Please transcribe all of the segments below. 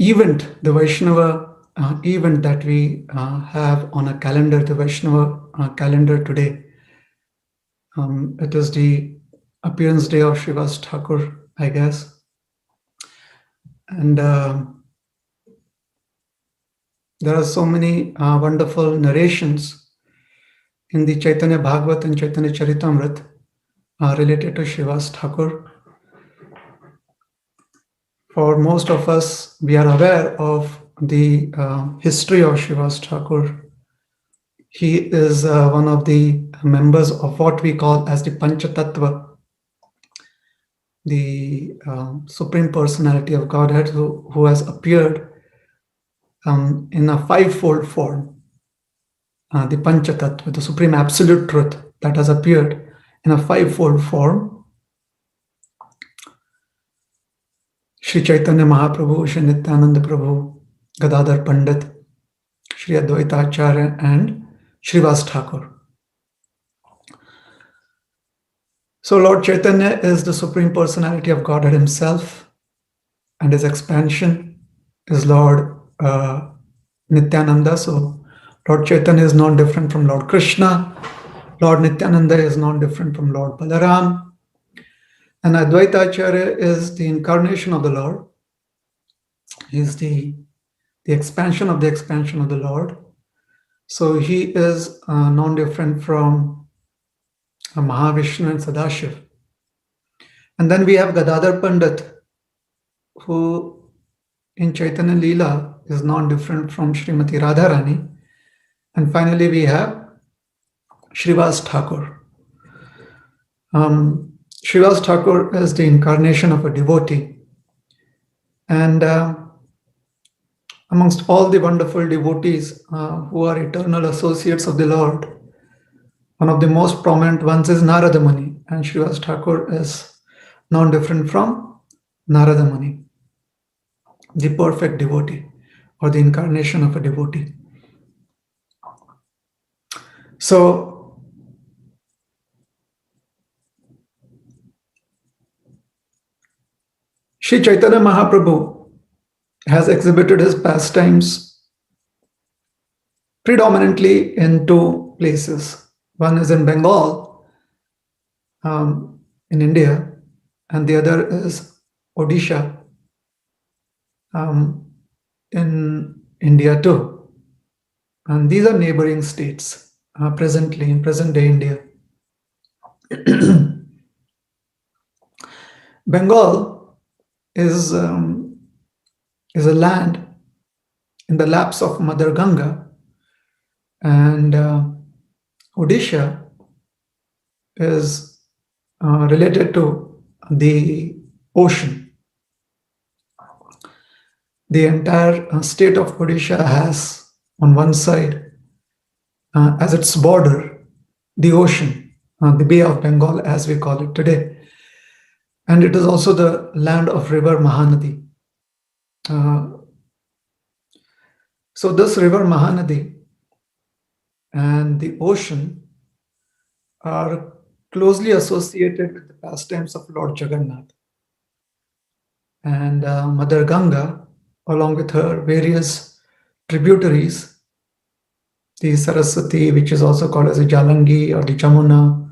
event, the Vaishnava event that we have on a calendar, the Vaishnava calendar today. It is the appearance day of Srivas Thakur, I guess. And there are so many wonderful narrations in the Chaitanya Bhagavat and Chaitanya Charitamrita related to Srivas Thakur. For most of us, we are aware of the history of Srivas Thakur. He is one of the members of what we call as the Panchatattva, the Supreme Personality of Godhead, who has appeared in a fivefold form. The Panchatattva, the Supreme Absolute Truth that has appeared in a fivefold form. Sri Chaitanya Mahaprabhu, Sri Nityananda Prabhu, Gadadhar Pandit, Sri Advaita Acharya, and Srivas Thakur. So Lord Chaitanya is the Supreme Personality of Godhead himself, and his expansion is Lord Nityananda. So Lord Chaitanya is not different from Lord Krishna. Lord Nityananda is not different from Lord Balaram. And Advaita Acharya is the incarnation of the Lord. He is the expansion of the expansion of the Lord. So he is non-different from Mahavishnu and Sadashiv. And then we have Gadadhar Pandit, who in Chaitanya Leela is non-different from Srimati Radharani. And finally we have Srivas Thakur. Srivas Thakur is the incarnation of a devotee. And amongst all the wonderful devotees who are eternal associates of the Lord, one of the most prominent ones is Narada Muni, and Srivas Thakur is non-different from Narada Muni, the perfect devotee or the incarnation of a devotee. So Sri Chaitanya Mahaprabhu has exhibited his pastimes predominantly in two places. One is in Bengal, in India, and the other is Odisha, in India too. And these are neighboring states presently in present-day India. Bengal is a land in the laps of Mother Ganga, and Odisha is related to the ocean. The entire state of Odisha has on one side as its border the ocean, the Bay of Bengal as we call it today. And it is also the land of river Mahanadi. So this river Mahanadi and the ocean are closely associated with the pastimes of Lord Jagannath. And Mother Ganga, along with her various tributaries, the Saraswati, which is also called as the Jalangi or the Jamuna,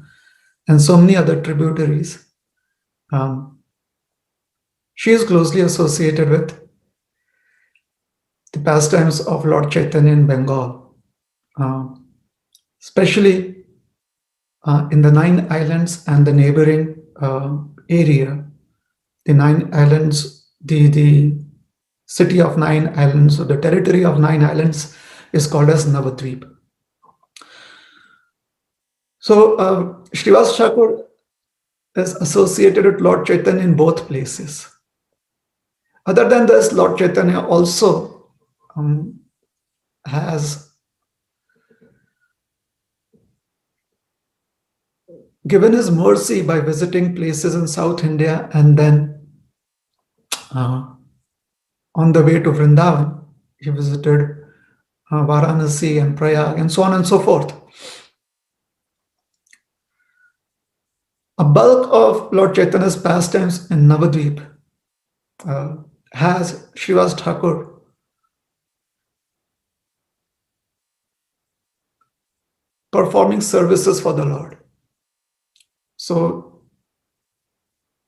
and so many other tributaries, she is closely associated with the pastimes of Lord Chaitanya in Bengal, especially in the 9 islands and the neighboring area. The 9 islands, the city of 9 islands, or the territory of 9 islands is called as Navadvip. So Srivas Thakur is associated with Lord Chaitanya in both places. Other than this, Lord Chaitanya also has given his mercy by visiting places in South India, and then on the way to Vrindavan, he visited Varanasi and Prayag and so on and so forth. A bulk of Lord Chaitanya's pastimes in Navadvip has Srivas Thakur performing services for the Lord. So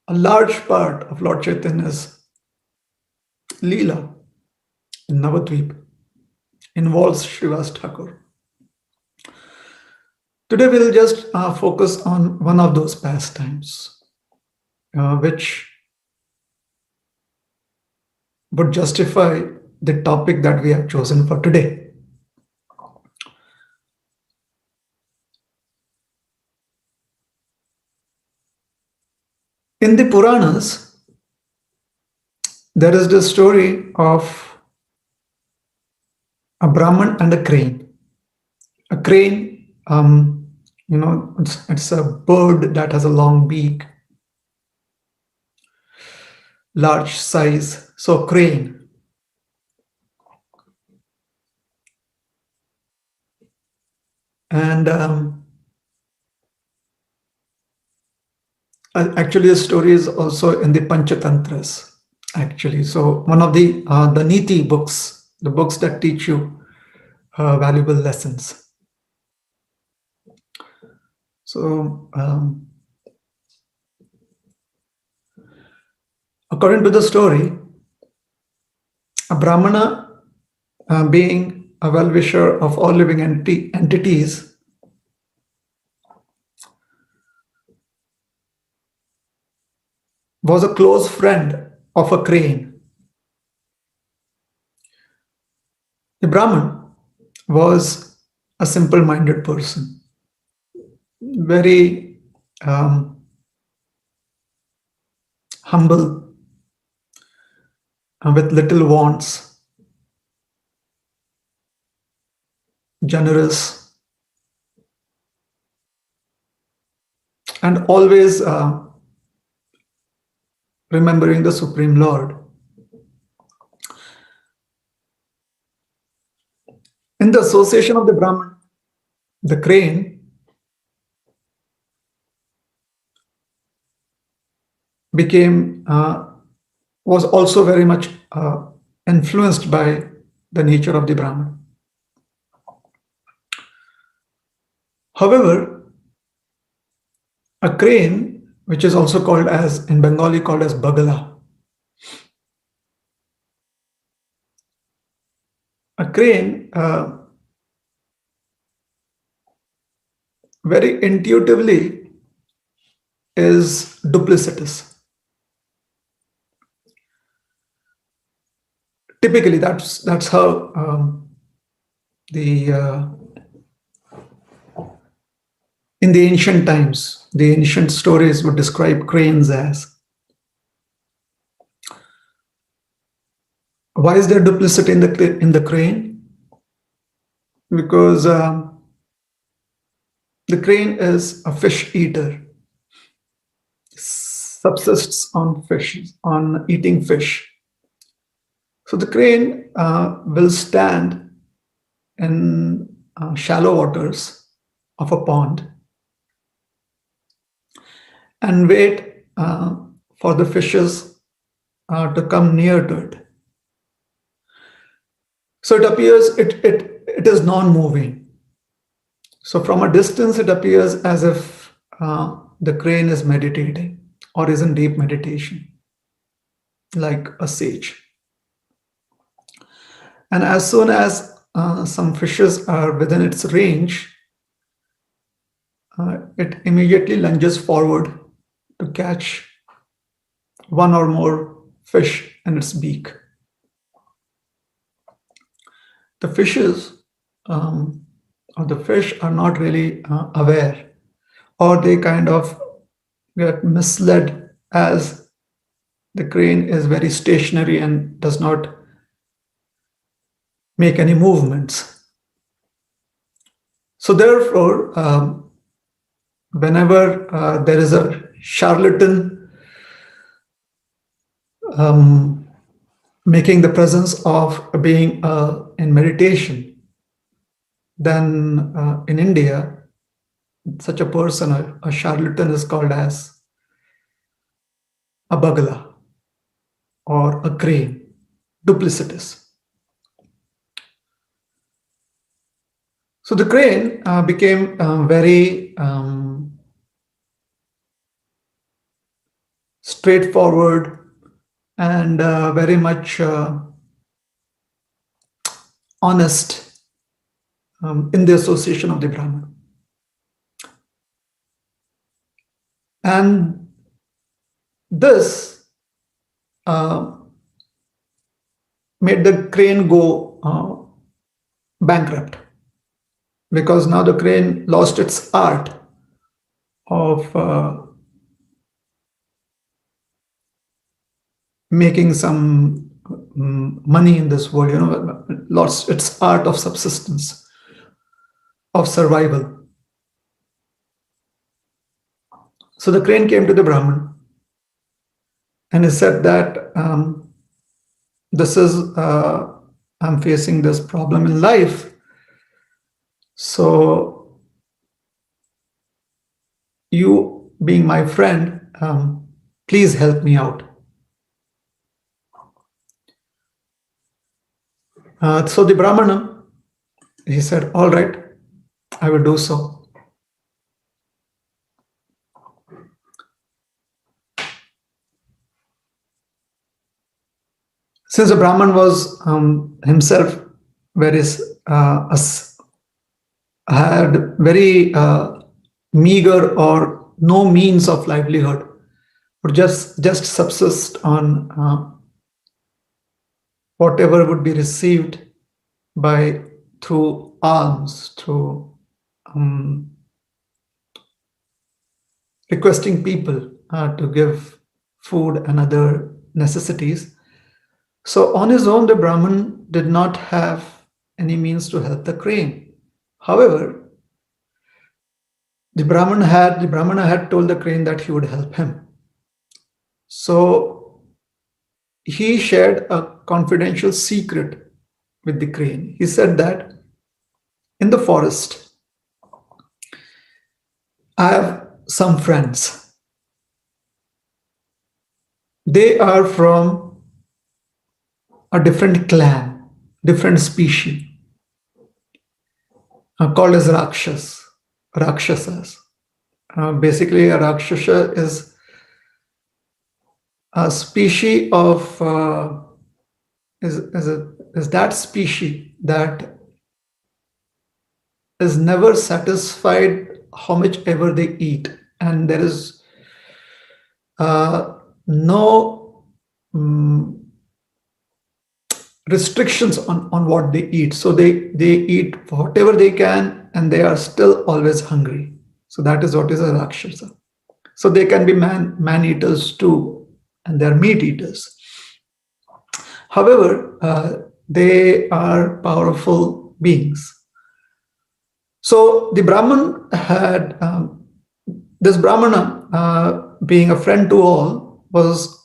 a large part of Lord Chaitanya's Leela in Navadvip involves Srivas Thakur. Today we'll just focus on one of those pastimes, which would justify the topic that we have chosen for today. In the Puranas, there is the story of a Brahman and a crane. A crane, it's a bird that has a long beak, large size, so crane. And actually, the story is also in the Panchatantras. Actually, so one of the Niti books, the books that teach you valuable lessons. So, according to the story, a Brahmana, being a well-wisher of all living entities, was a close friend of a crane. The Brahman was a simple-minded person, very humble, with little wants, generous, and always remembering the Supreme Lord. In the association of the Brahman, the crane was also very much influenced by the nature of the Brahman. However, a crane, which is also called as, in Bengali, called as bagala. A crane very intuitively is duplicitous. Typically, that's how in the ancient times, the ancient stories would describe cranes as. Why is there duplicity in the crane? Because the crane is a fish eater, subsists on fish, on eating fish. So the crane will stand in shallow waters of a pond and wait for the fishes to come near to it. So it appears it is non-moving. So from a distance, it appears as if the crane is meditating or is in deep meditation, like a sage. And as soon as some fishes are within its range, it immediately lunges forward to catch one or more fish in its beak. The fishes or the fish are not really aware, or they kind of get misled as the crane is very stationary and does not make any movements. So therefore, whenever there is a charlatan making the presence of being in meditation, then in India, such a person, a charlatan, is called as a bagala or a crane. duplicitous. So the crane became very straightforward and very much honest in the association of the Brahman. And this made the crane go bankrupt, because now the crane lost its art of making some money in this world, lost its art of subsistence, of survival. So the crane came to the Brahman and he said that I'm facing this problem in life. So you being my friend, please help me out. So the Brahmana, he said, all right, I will do so. Since the Brahman was himself had very meager or no means of livelihood, would just subsist on whatever would be received through alms, through requesting people to give food and other necessities. So on his own, the Brahman did not have any means to help the crane. However, the Brahmana had told the crane that he would help him. So he shared a confidential secret with the crane. He said that in the forest, I have some friends. They are from a different clan, different species, called as Rakshasas. Basically, a Rakshasa is a species of is that species that is never satisfied how much ever they eat, and there is no restrictions on what they eat. So they eat whatever they can and they are still always hungry. So that is what is a Rakshasa. So they can be man eaters too, and they are meat eaters. However, they are powerful beings. So the Brahman had, this Brahmana, being a friend to all, was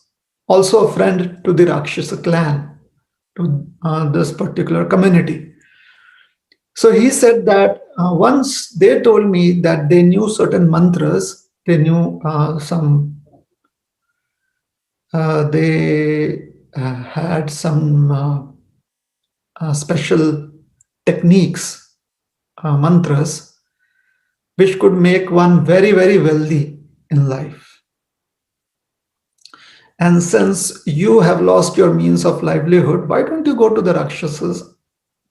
also a friend to the Rakshasa clan, to this particular community. So he said that once they told me that they knew certain mantras, they knew they had some special techniques, mantras, which could make one very, very wealthy in life. And since you have lost your means of livelihood, why don't you go to the Rakshasas,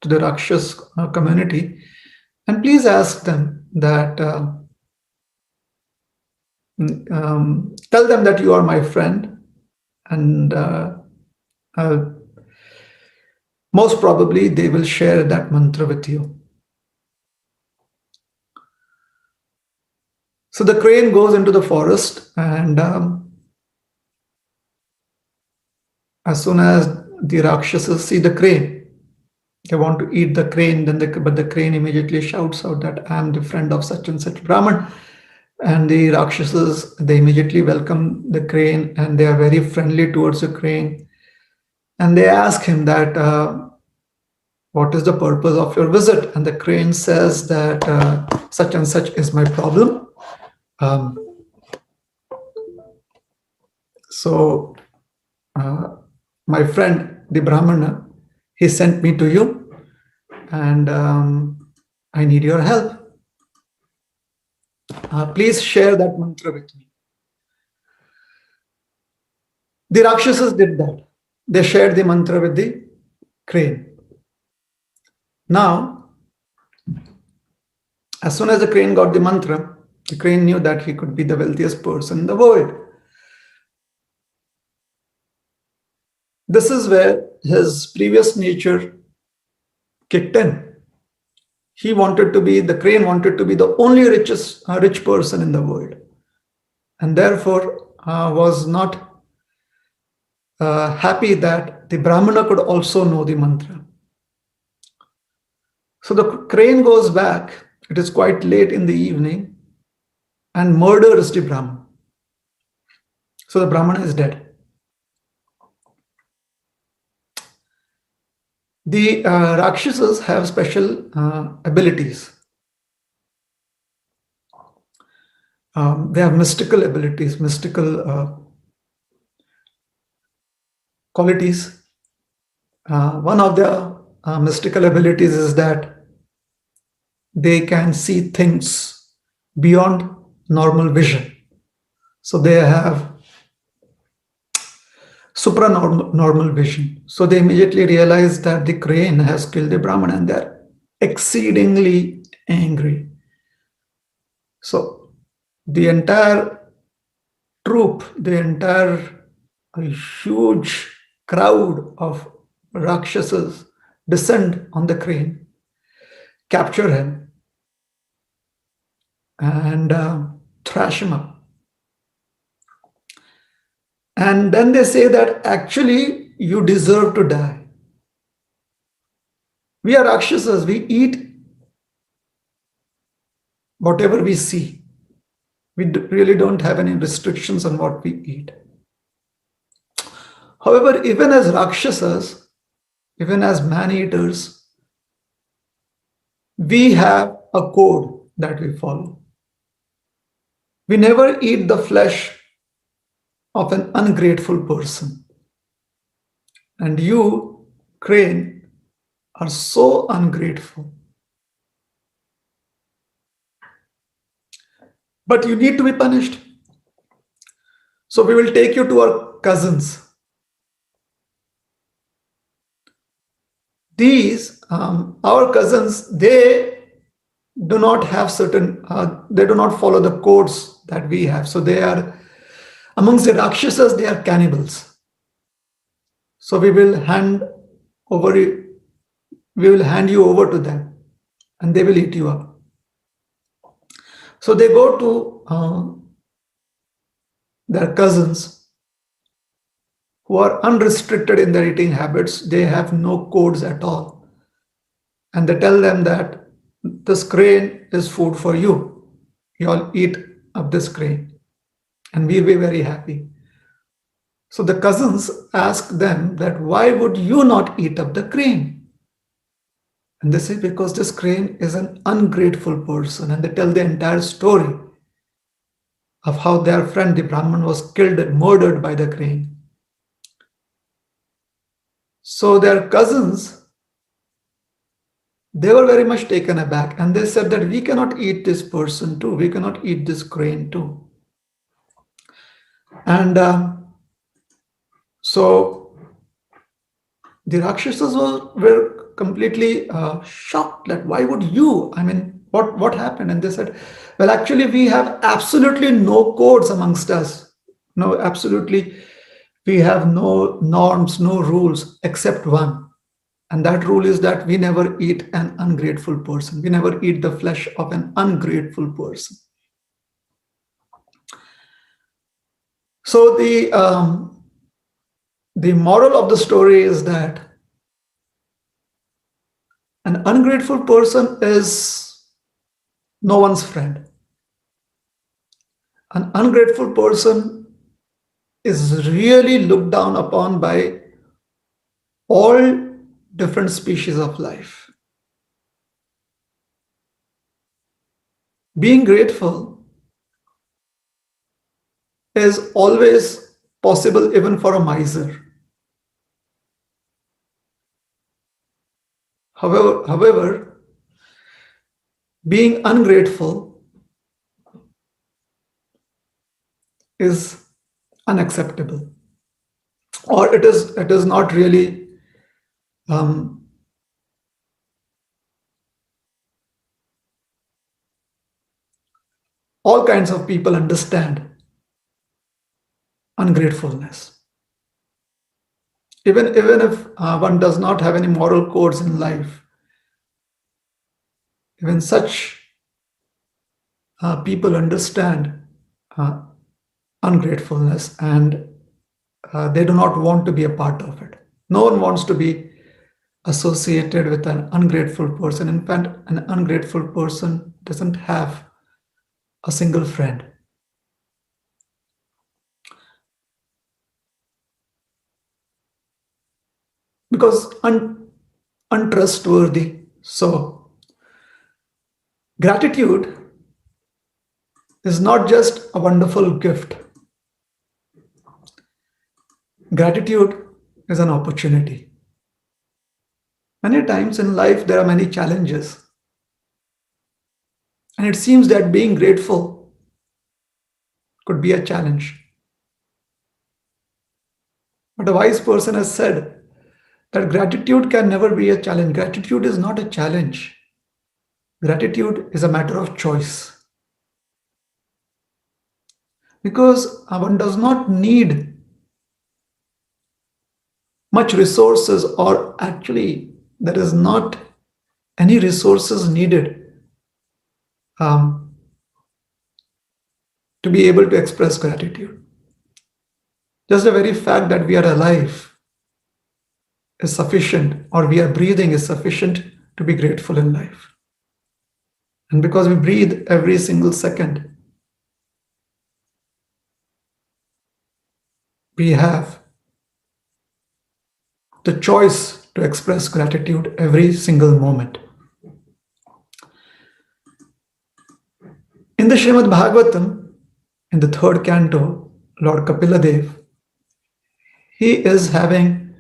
to the Rakshas community, and please ask them that, tell them that you are my friend, and most probably they will share that mantra with you. So the crane goes into the forest, and as soon as the Rakshasas see the crane, they want to eat the crane, but the crane immediately shouts out that I am the friend of such and such Brahman. And the Rakshasas, they immediately welcome the crane and they are very friendly towards the crane. And they ask him that, what is the purpose of your visit? And the crane says that such and such is my problem. So my friend the Brahmana, he sent me to you, and I need your help. Please share that mantra with me. The Rakshasas did that. They shared the mantra with the crane. Now, as soon as the crane got the mantra, the crane knew that he could be the wealthiest person in the world. This is where his previous nature kicked in. The crane wanted to be the only rich person in the world, and therefore was not happy that the Brahmana could also know the mantra. So the crane goes back, it is quite late in the evening, and murders the Brahmana. So the Brahmana is dead. The Rakshasas have special abilities. They have mystical abilities, mystical qualities. One of their mystical abilities is that they can see things beyond normal vision. So they have supranormal vision. So they immediately realize that the crane has killed the Brahman, and they're exceedingly angry. So the entire troop, the entire huge crowd of Rakshasas descend on the crane, capture him, and thrash him up. And then they say that actually you deserve to die. We are Rakshasas, we eat whatever we see. We really don't have any restrictions on what we eat. However, even as Rakshasas, even as man-eaters, we have a code that we follow. We never eat the flesh of an ungrateful person. And you, crane, are so ungrateful. But you need to be punished. So we will take you to our cousins. These, our cousins, they do not have they do not follow the codes that we have. So they are, amongst the Rakshasas, they are cannibals. So we will hand you over to them, and they will eat you up. So they go to their cousins who are unrestricted in their eating habits. They have no codes at all. And they tell them that this crane is food for you. You all eat up this crane, and we'll be very happy. So the cousins ask them that why would you not eat up the crane? And they say because this crane is an ungrateful person. And they tell the entire story of how their friend, the Brahman, was killed and murdered by the crane. So their cousins, they were very much taken aback, and they said that we cannot eat this person too. We cannot eat this crane too. And so the Rakshasas were completely shocked that why would you? I mean, what happened? And they said, well, actually, we have absolutely no codes amongst us. No, absolutely. We have no norms, no rules, except one. And that rule is that we never eat an ungrateful person. We never eat the flesh of an ungrateful person. So the moral of the story is that an ungrateful person is no one's friend. An ungrateful person is really looked down upon by all different species of life. Being grateful is always possible even for a miser. However, being ungrateful is unacceptable, or it is not really um, all kinds of people understand ungratefulness. Even if one does not have any moral codes in life, even such people understand uh, ungratefulness, and they do not want to be a part of it. No one wants to be associated with an ungrateful person. In fact, an ungrateful person doesn't have a single friend. Because untrustworthy. So, gratitude is not just a wonderful gift, gratitude is an opportunity. Many times in life, there are many challenges, and it seems that being grateful could be a challenge. But a wise person has said that gratitude can never be a challenge. Gratitude is not a challenge, gratitude is a matter of choice. Because one does not need much resources, or actually, there is not any resources needed um, to be able to express gratitude. Just the very fact that we are alive is sufficient, or we are breathing is sufficient to be grateful in life. And because we breathe every single second, we have the choice to express gratitude every single moment. In the Srimad Bhagavatam, in the third canto, Lord Kapiladev, he is having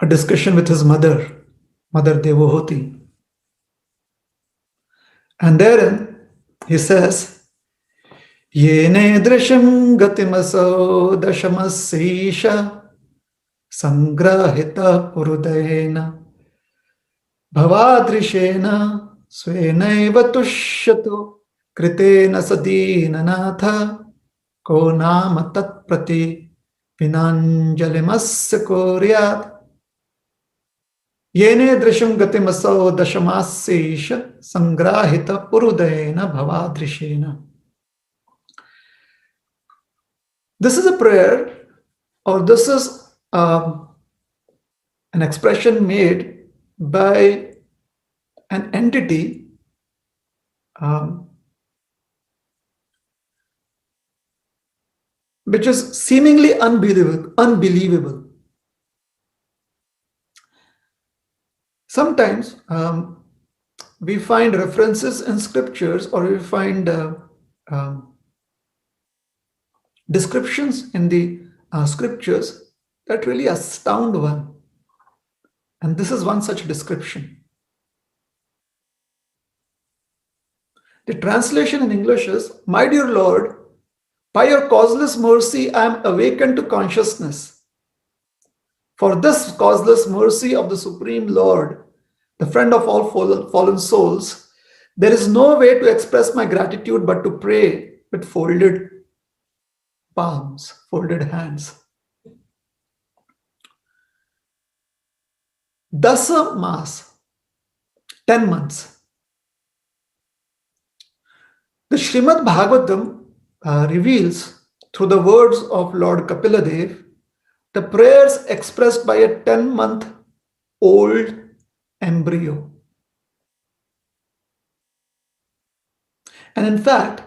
a discussion with his mother, Mother Devahuti. And therein he says, Yene drisham gatimaso dashamasisha sangrahita purudayena bhavadrishena svenaiva tushyatu kritena sadinanatha ko nama tat prati vinanjalimasya koryat Yene drisham gatimaso dashamasisha sangrahita purudayena bhavadrishena. This is a prayer, or this is an expression made by an entity which is seemingly unbelievable. Sometimes we find references in scriptures, or we find descriptions in the scriptures that really astound one. And this is one such description. The translation in English is, My dear Lord, by your causeless mercy, I am awakened to consciousness. For this causeless mercy of the Supreme Lord, the friend of all fallen souls, there is no way to express my gratitude but to pray with folded palms, folded hands. Dasa Mas, 10 months. The Srimad Bhagavatam reveals through the words of Lord Kapiladev the prayers expressed by a 10-month-old embryo. And in fact,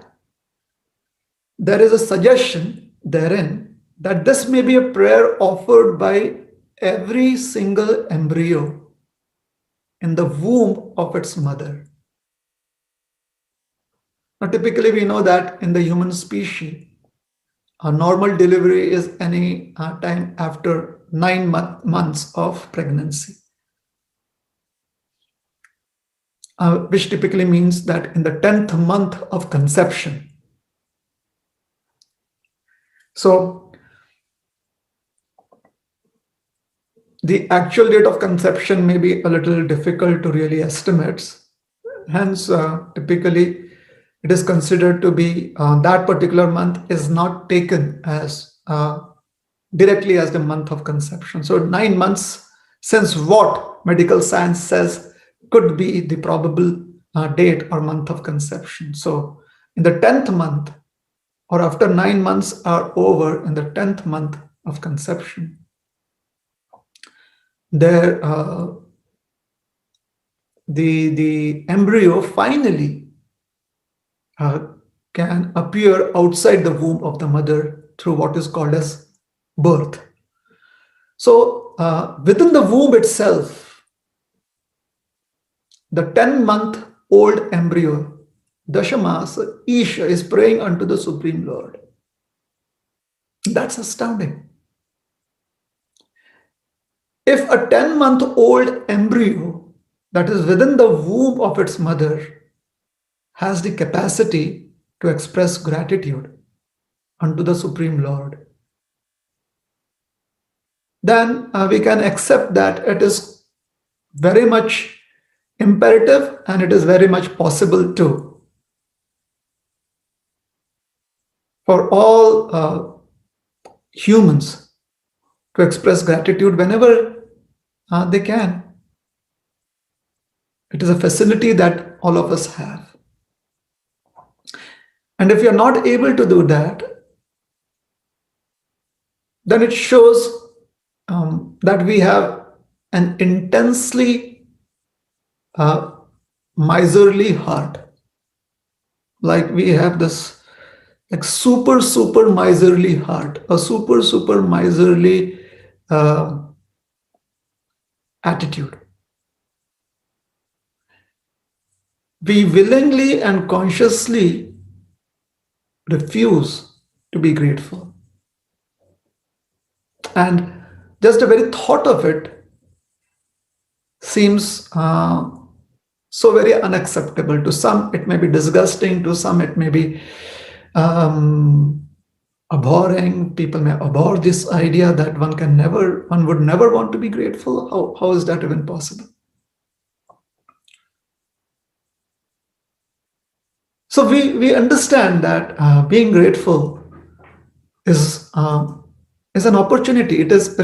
there is a suggestion therein that this may be a prayer offered by every single embryo in the womb of its mother. Now, typically, we know that in the human species, a normal delivery is any time after 9 months of pregnancy. which typically means that in the 10th month of conception. So the actual date of conception may be a little difficult to really estimate. Hence, typically, it is considered to be that particular month is not taken as directly as the month of conception. So 9 months, since what medical science says could be the probable date or month of conception. So in the 10th month, or after 9 months are over, in the 10th month of conception, there the embryo finally can appear outside the womb of the mother through what is called as birth. So within the womb itself, the 10-month-old embryo, Dashamas, Isha, is praying unto the Supreme Lord. That's astounding. If a 10-month-old embryo that is within the womb of its mother has the capacity to express gratitude unto the Supreme Lord, then we can accept that it is very much imperative and it is very much possible too for all humans to express gratitude whenever they can. It is a facility that all of us have. And if you're not able to do that, then it shows that we have an intensely miserly heart. Like we have this like super miserly heart, a super miserly attitude. We willingly and consciously refuse to be grateful. And just the very thought of it seems so very unacceptable. To some, it may be disgusting. To some, it may be abhorring. People may abhor this idea that one would never want to be grateful. How is that even possible? So we understand that being grateful is an opportunity. It is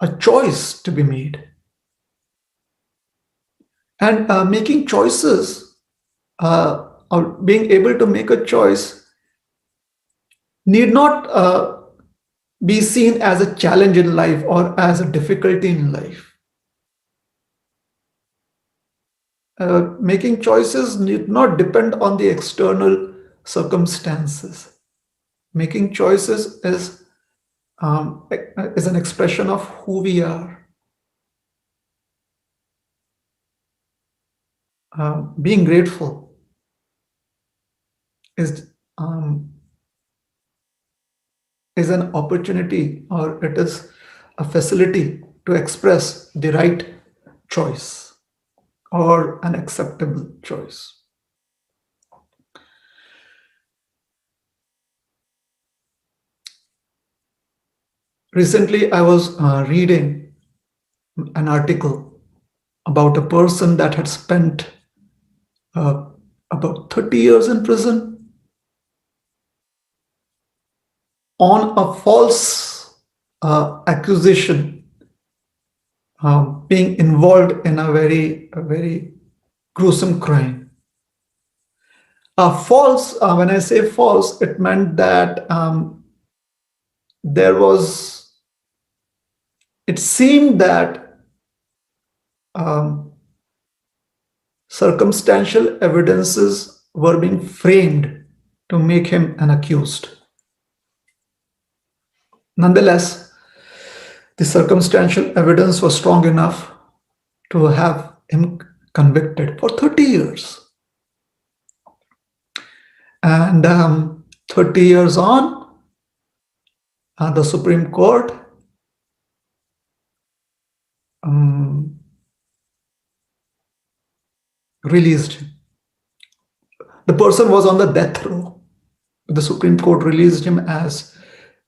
a choice to be made. And making choices, or being able to make a choice, need not be seen as a challenge in life or as a difficulty in life. Making choices need not depend on the external circumstances. Making choices is an expression of who we are. Being grateful is an opportunity, or it is a facility to express the right choice or an acceptable choice. Recently, I was reading an article about a person that had spent about 30 years in prison on a false accusation, being involved in a very gruesome crime. False, when I say false, it meant that it seemed that circumstantial evidences were being framed to make him an accused. Nonetheless, the circumstantial evidence was strong enough to have him convicted for 30 years. And 30 years on, the Supreme Court released him. The person was on the death row. The Supreme Court released him as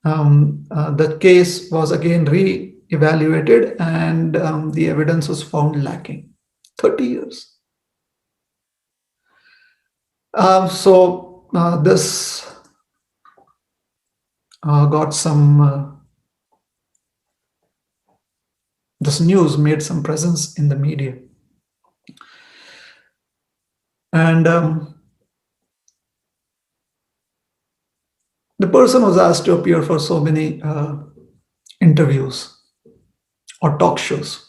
the case was again re-evaluated, and the evidence was found lacking. 30 years. This got some, this news made some presence in the media. And the person was asked to appear for so many interviews or talk shows.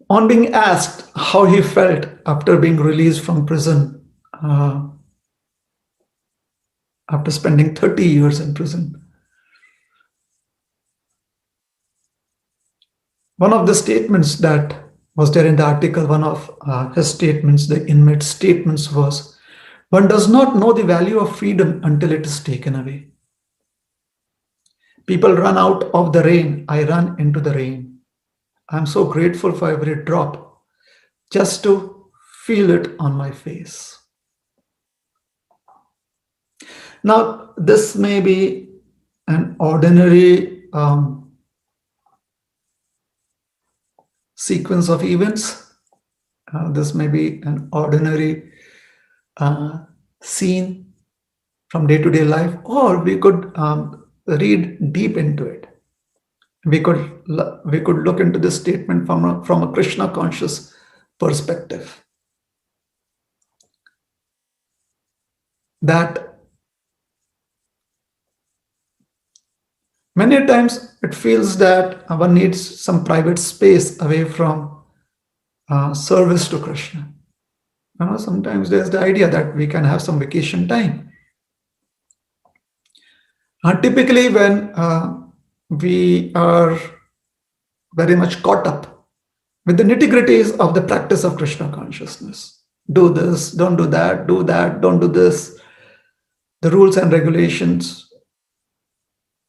On being asked how he felt after being released from prison, after spending 30 years in prison, one of the statements that was there in the article, one of his statements, the inmate's statements was, "One does not know the value of freedom until it is taken away. People run out of the rain, I run into the rain. I'm so grateful for every drop, just to feel it on my face." Now, this may be an ordinary sequence of events. This may be an ordinary scene from day-to-day life, or we could read deep into it. We could look into this statement from a Krishna conscious perspective. That many times it feels that one needs some private space away from service to Krishna. Sometimes there's the idea that we can have some vacation time. Typically, when we are very much caught up with the nitty-gritties of the practice of Krishna consciousness. Do this, don't do that, don't do this. The rules and regulations.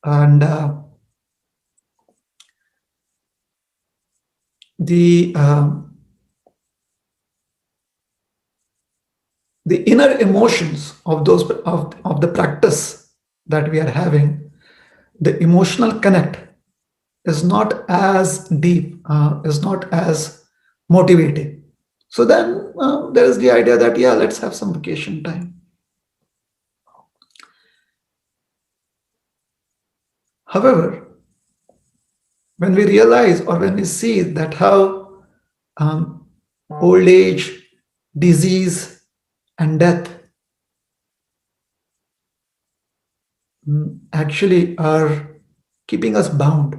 And the inner emotions of those of the practice that we are having, the emotional connect is not as deep, is not as motivating. So then there is the idea that, yeah, let's have some vacation time. However, when we realize or when we see that how old age, disease, and death actually are keeping us bound,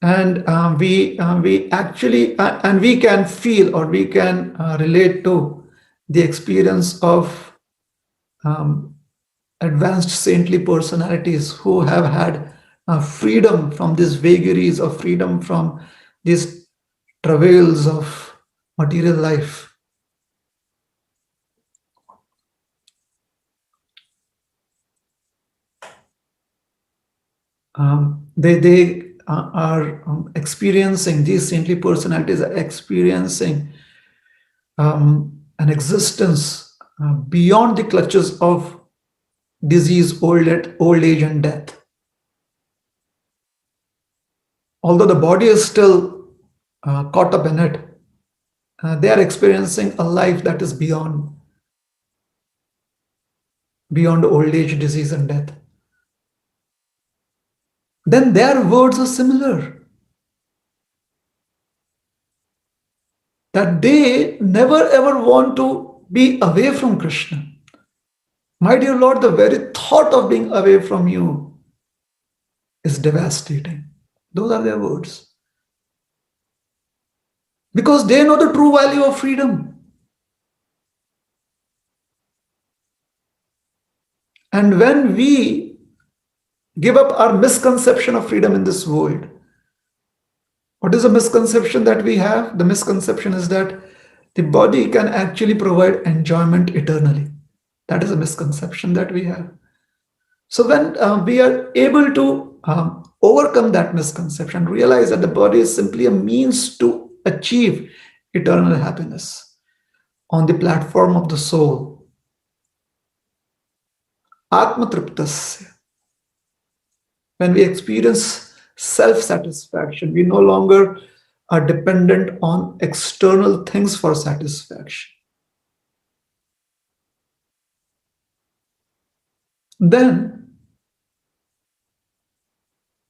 and we actually and we can feel or we can relate to the experience of advanced saintly personalities who have had freedom from these vagaries of freedom from these travails of material life. They are experiencing, these saintly personalities are experiencing an existence beyond the clutches of disease, old age, and death. Although the body is still caught up in it, they are experiencing a life that is beyond old age, disease, and death. Then their words are similar. That they never ever want to be away from Krishna. My dear Lord, the very thought of being away from you is devastating. Those are their words. Because they know the true value of freedom. And when we give up our misconception of freedom in this world, what is the misconception that we have? The misconception is that the body can actually provide enjoyment eternally. That is a misconception that we have. So when we are able to overcome that misconception, realize that the body is simply a means to achieve eternal happiness on the platform of the soul. Atma Triptasya. When we experience self satisfaction, we no longer are dependent on external things for satisfaction. Then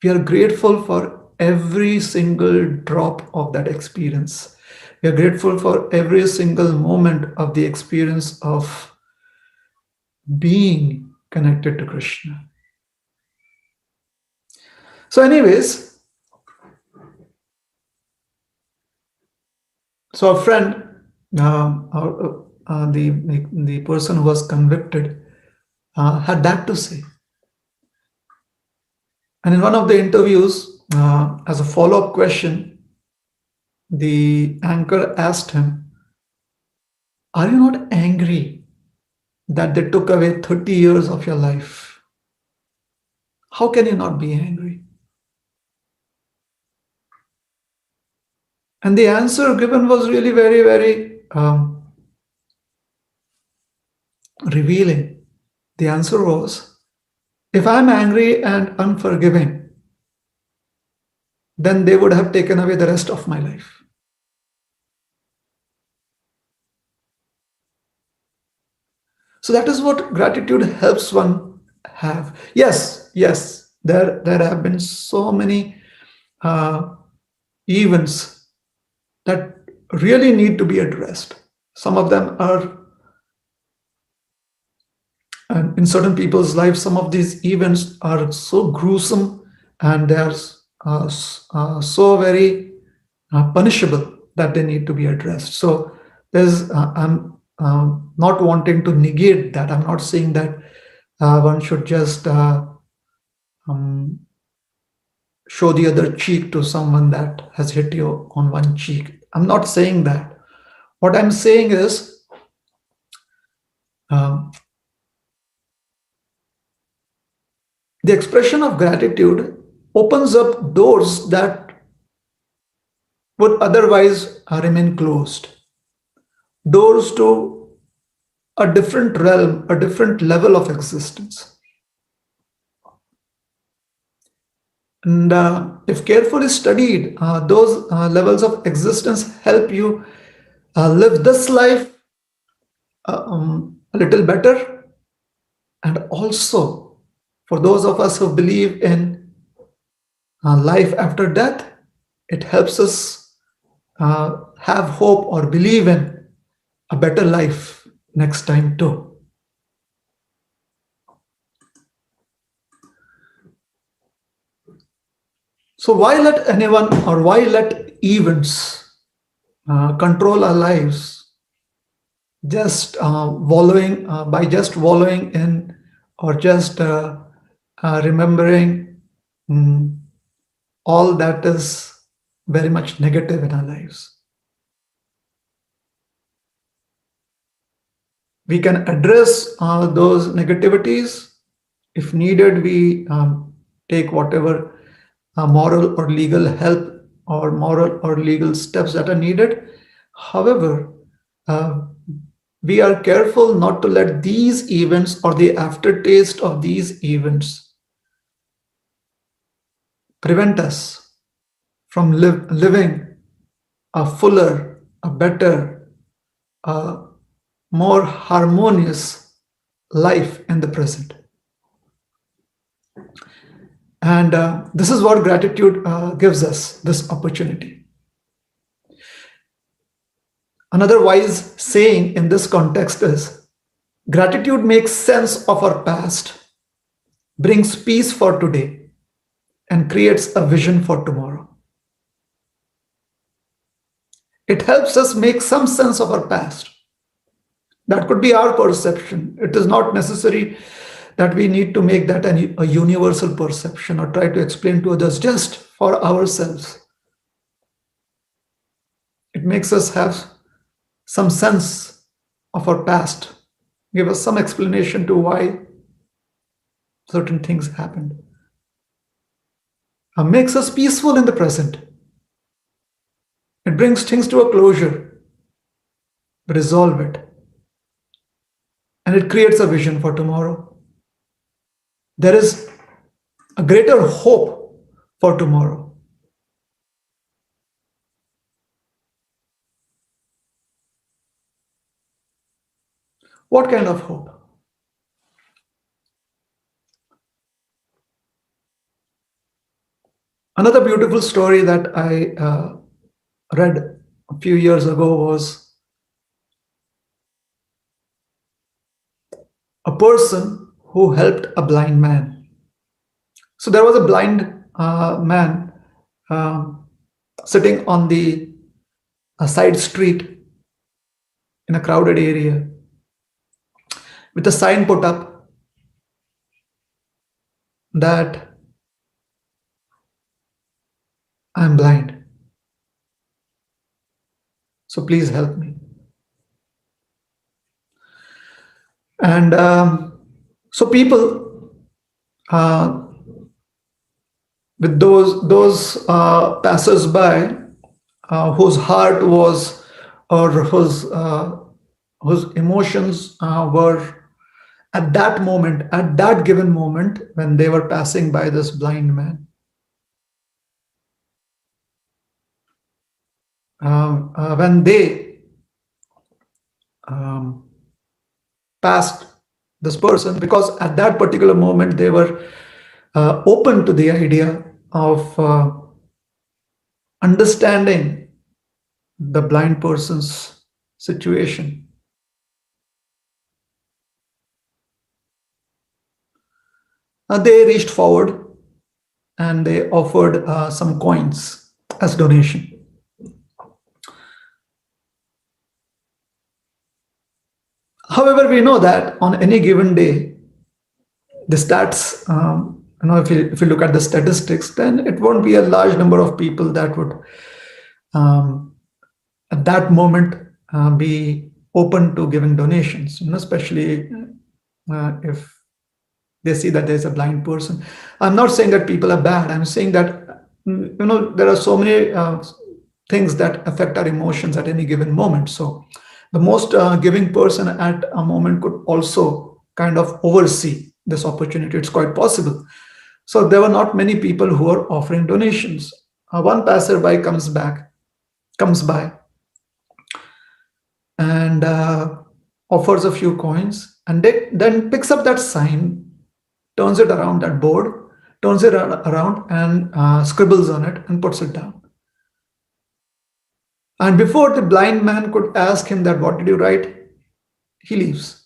we are grateful for every single drop of that experience. We are grateful for every single moment of the experience of being connected to Krishna. So, anyways, so a friend, the person who was convicted, had that to say. And in one of the interviews, as a follow-up question, the anchor asked him, "Are you not angry that they took away 30 years of your life? How can you not be angry?" And the answer given was really very, very revealing. The answer was, if I'm angry and unforgiving, then they would have taken away the rest of my life. So that is what gratitude helps one have. Yes, yes, there have been so many events that really need to be addressed. Some of them are, and in certain people's lives, some of these events are so gruesome and they are so very punishable that they need to be addressed. So I'm not wanting to negate that. I'm not saying that one should just um, show the other cheek to someone that has hit you on one cheek. I'm not saying that. What I'm saying is, um, the expression of gratitude opens up doors that would otherwise remain closed. Doors to a different realm, a different level of existence. And if carefully studied, those levels of existence help you live this life a little better. And also, for those of us who believe in life after death, it helps us have hope or believe in a better life next time too. So why let anyone or why let events control our lives, just wallowing by just wallowing in, or just remembering mm, all that is very much negative in our lives? We can address those negativities. If needed, we take whatever moral or legal help or moral or legal steps that are needed. However, uh, we are careful not to let these events or the aftertaste of these events prevent us from living a fuller, a better, a more harmonious life in the present. And this is what gratitude gives us, this opportunity. Another wise saying in this context is, gratitude makes sense of our past, brings peace for today, and creates a vision for tomorrow. It helps us make some sense of our past. That could be our perception. It is not necessary that we need to make that a universal perception or try to explain to others, just for ourselves. It makes us have some sense of our past, give us some explanation to why certain things happened. makes us peaceful in the present. It brings things to a closure, resolve it, and it creates a vision for tomorrow. There is a greater hope for tomorrow. What kind of hope? Another beautiful story that I read a few years ago was a person who helped a blind man. So there was a blind man um, sitting on the side street in a crowded area with a sign put up that I'm blind. So please help me. And so people uh, with those passers-by whose heart was or whose emotions were at that moment, at that given moment when they were passing by this blind man. When they um, passed this person, because at that particular moment they were open to the idea of understanding the blind person's situation. They reached forward and they offered some coins as donation. However, we know that on any given day, the stats, if you look at the statistics, then it won't be a large number of people that would, um, at that moment, be open to giving donations. Especially if they see that there's a blind person. I'm not saying that people are bad. I'm saying that there are so many things that affect our emotions at any given moment. So the most giving person at a moment could also kind of oversee this opportunity. It's quite possible. So there were not many people who are offering donations. One passerby comes by and offers a few coins, and then picks up that sign, turns it around, that board, turns it around and scribbles on it and puts it down. And before the blind man could ask him that, what did you write? He leaves,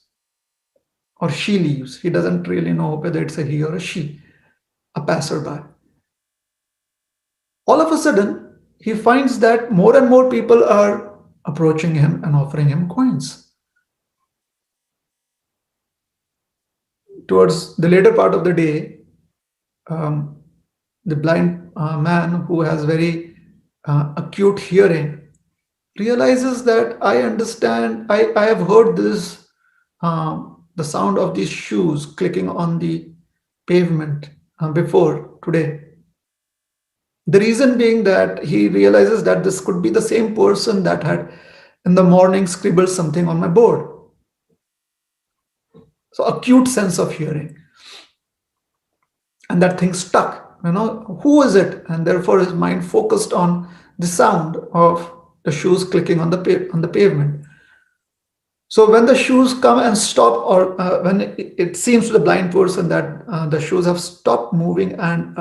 or she leaves. He doesn't really know whether it's a he or a she, a passerby. All of a sudden, he finds that more and more people are approaching him and offering him coins. Towards the later part of the day, um, the blind man who has very acute hearing realizes that I understand, I have heard this, the sound of these shoes clicking on the pavement before today. The reason being that he realizes that this could be the same person that had in the morning scribbled something on my board. So acute sense of hearing. And that thing stuck. Who is it? And therefore his mind focused on the sound of the shoes clicking on the pavement. So when the shoes come and stop, or when it seems to the blind person that the shoes have stopped moving and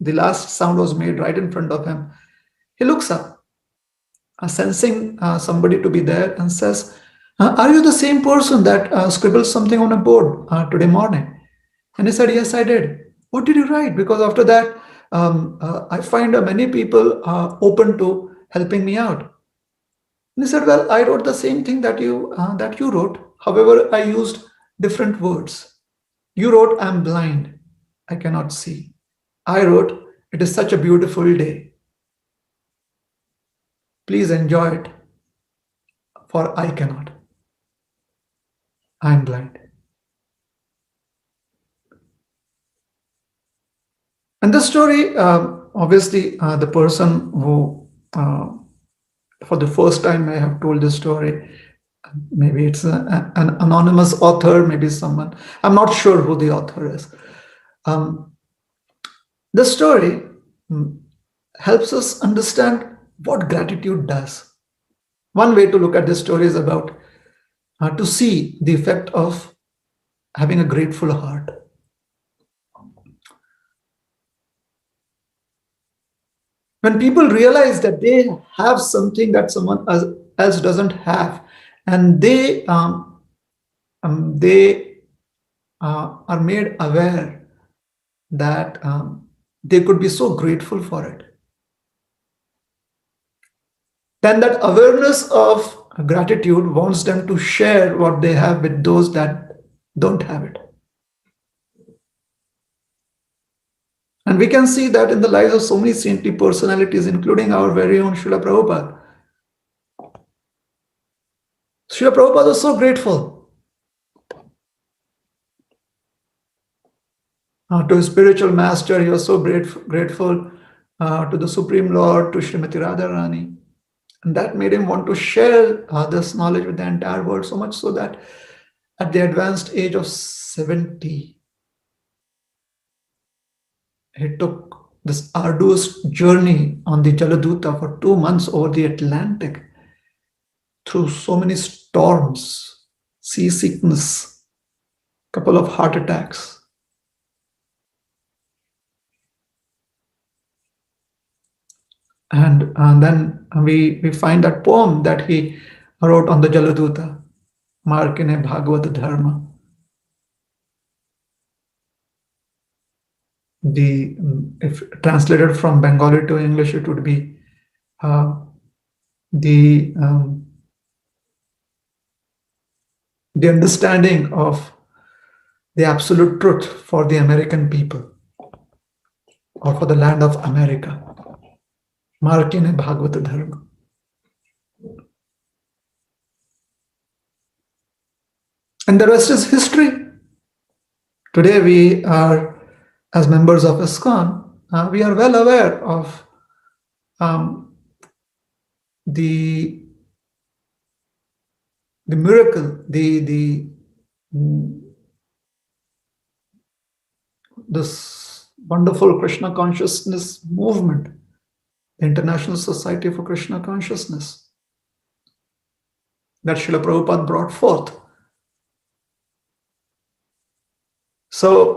the last sound was made right in front of him, he looks up, sensing somebody to be there, and says, are you the same person that scribbled something on a board today morning? And he said, yes, I did. What did you write? Because after that, I find many people are open to helping me out. And he said, well, I wrote the same thing that you wrote. However, I used different words. You wrote, I'm blind. I cannot see. I wrote, it is such a beautiful day. Please enjoy it, for I cannot. I am blind. And this story, obviously, the person who, for the first time, may have told this story, maybe it's an anonymous author, maybe someone, I'm not sure who the author is. The story helps us understand what gratitude does. One way to look at this story is about to see the effect of having a grateful heart. When people realize that they have something that someone else doesn't have, and they are made aware that they could be so grateful for it, then that awareness of gratitude wants them to share what they have with those that don't have it. And we can see that in the lives of so many saintly personalities, including our very own Srila Prabhupada. Srila Prabhupada was so grateful to his spiritual master. He was so grateful to the Supreme Lord, to Srimati Radharani. And that made him want to share this knowledge with the entire world, so much so that at the advanced age of 70, he took this arduous journey on the Jaladuta for 2 months over the Atlantic through so many storms, seasickness, couple of heart attacks. And then we find that poem that he wrote on the Jaladuta, Markine Bhagavad Dharma. If translated from Bengali to English, it would be the understanding of the absolute truth for the American people or for the land of America. Markine Bhagavad Dharma. And the rest is history. Today we are, as members of ISKCON, we are well aware of the miracle, this wonderful Krishna consciousness movement, the International Society for Krishna Consciousness, that Srila Prabhupada brought forth. So,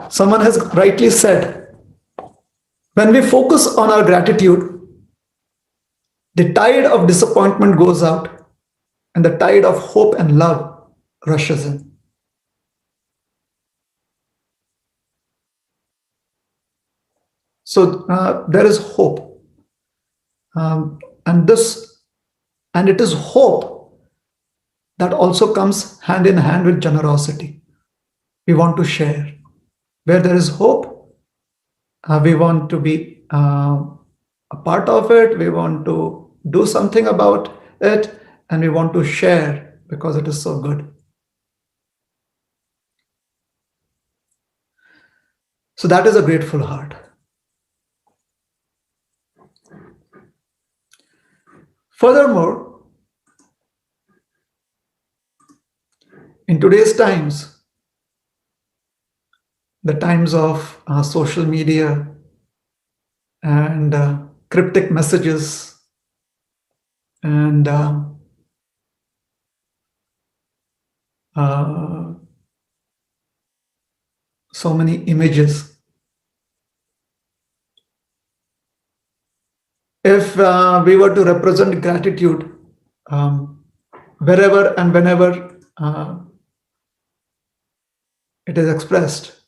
someone has rightly said, when we focus on our gratitude, the tide of disappointment goes out and the tide of hope and love rushes in. So there is hope. And it is hope that also comes hand in hand with generosity. We want to share. Where there is hope, we want to be a part of it. We want to do something about it, and we want to share because it is so good. So that is a grateful heart. Furthermore, in today's times, the times of social media and cryptic messages and so many images. If we were to represent gratitude wherever and whenever it is expressed,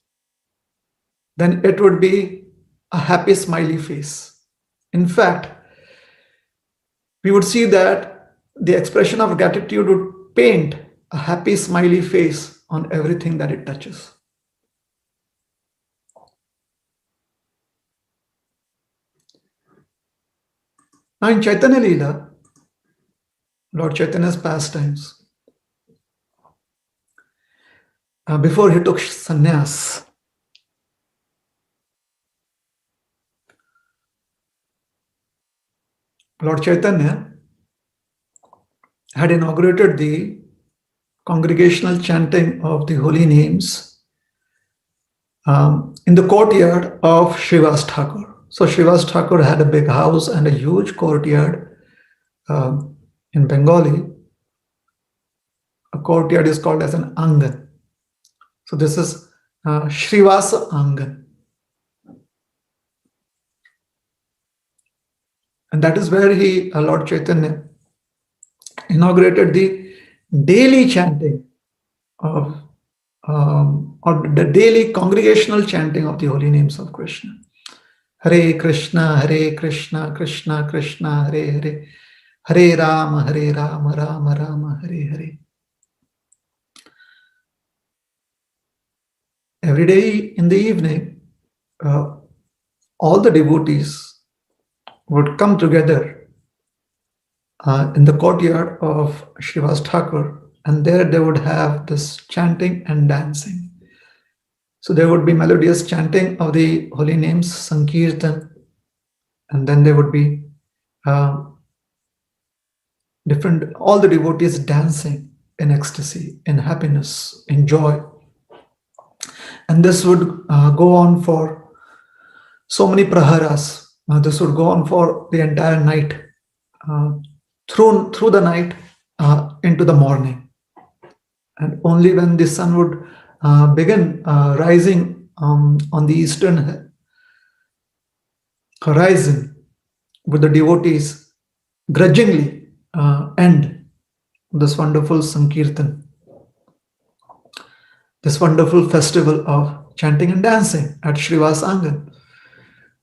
then it would be a happy smiley face. In fact, we would see that the expression of gratitude would paint a happy smiley face on everything that it touches. Now in Chaitanya Leela, Lord Chaitanya's pastimes, before he took sannyas. Lord Chaitanya had inaugurated the congregational chanting of the holy names in the courtyard of Srivas Thakur. So Srivas Thakur had a big house and a huge courtyard. In Bengali, a courtyard is called as an angan. So this is Srivasa Angan. And that is where Lord Chaitanya, inaugurated the daily chanting of, or the daily congregational chanting of the holy names of Krishna. Hare Krishna, Krishna Krishna, Hare Hare, Hare Rama, Rama Rama, Hare Hare. Every day in the evening, all the devotees would come together in the courtyard of Srivas Thakur, and there they would have this chanting and dancing. So there would be melodious chanting of the holy names, Sankirtan, and then there would be all the devotees dancing in ecstasy, in happiness, in joy. And this would go on for so many praharas. This would go on for the entire night, through the night into the morning. And only when the sun would begin rising on the eastern horizon would the devotees grudgingly end this wonderful Sankirtan, this wonderful festival of chanting and dancing at Srivas Angan.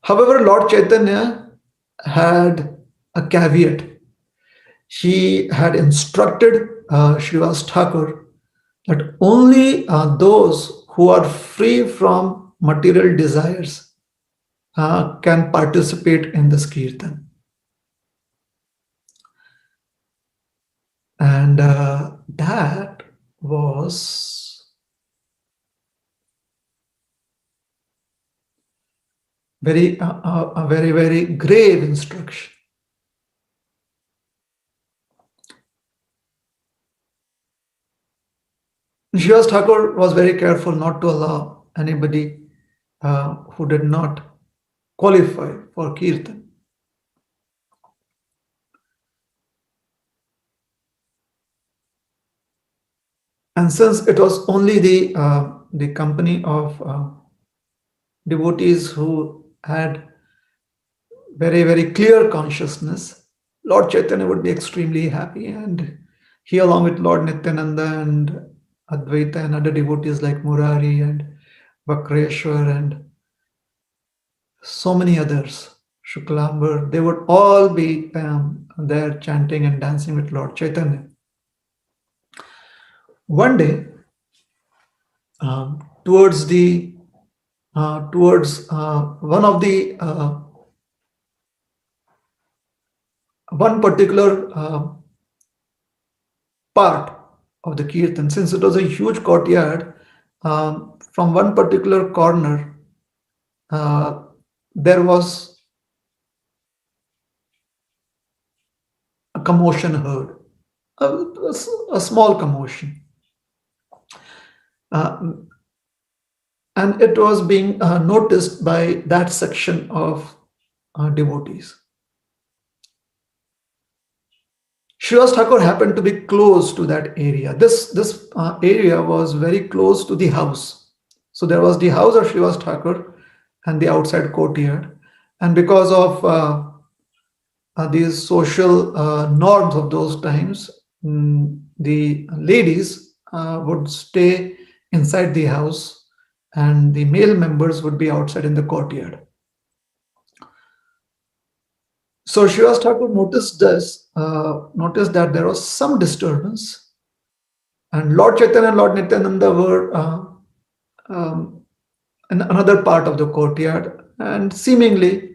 However, Lord Chaitanya had a caveat. He had instructed Srivas Thakur that only those who are free from material desires can participate in this kirtan. And that was a very, very grave instruction. Srivas Thakur was very careful not to allow anybody who did not qualify for kirtan. And since it was only the company of devotees who had very, very clear consciousness, Lord Chaitanya would be extremely happy. And he, along with Lord Nityananda and Advaita and other devotees like Murari and Vakreshwar and so many others, Shuklambar, they would all be there chanting and dancing with Lord Chaitanya. One day, towards one particular part of the kirtan, since it was a huge courtyard, from one particular corner there was a commotion heard, a small commotion. And it was being noticed by that section of devotees. Srivas Thakur happened to be close to that area. This area was very close to the house. So there was the house of Srivas Thakur and the outside courtyard. And because of these social norms of those times, the ladies would stay inside the house and the male members would be outside in the courtyard. So Srivas Thakur noticed that there was some disturbance, and Lord Chaitanya and Lord Nityananda were in another part of the courtyard and seemingly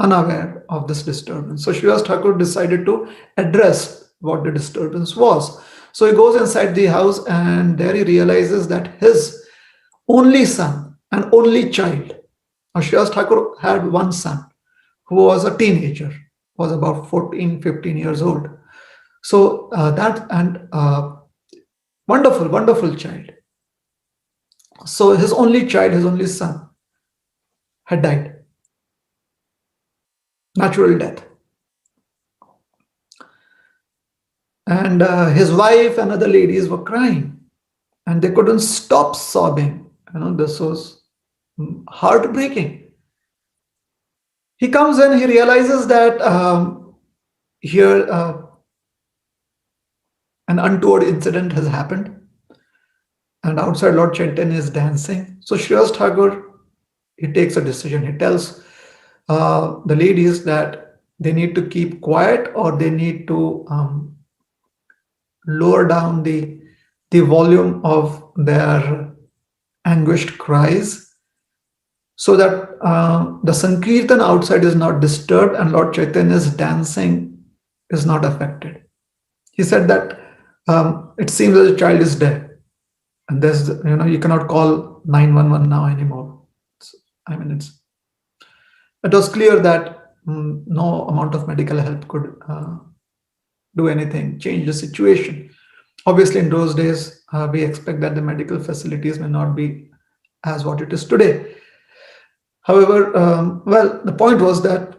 unaware of this disturbance. So Srivas Thakur decided to address what the disturbance was. So he goes inside the house, and there he realizes that his only son and only child, Shriyas Thakur had one son who was a teenager, was about 14, 15 years old. So that and wonderful, wonderful child. So his only child, his only son, had died, natural death. And his wife and other ladies were crying, and they couldn't stop sobbing. This was heartbreaking. He comes in, he realizes that here an untoward incident has happened, and outside Lord Chaitanya is dancing. So Shriyas Thakur, he takes a decision. He tells the ladies that they need to keep quiet, or they need to lower down the volume of their anguished cries, so that the Sankirtan outside is not disturbed and Lord Chaitanya's dancing is not affected. He said that it seems that the child is dead, and there's, you cannot call 911 now anymore. It was clear that no amount of medical help could do anything, change the situation. Obviously, in those days, we expect that the medical facilities may not be as what it is today. However, the point was that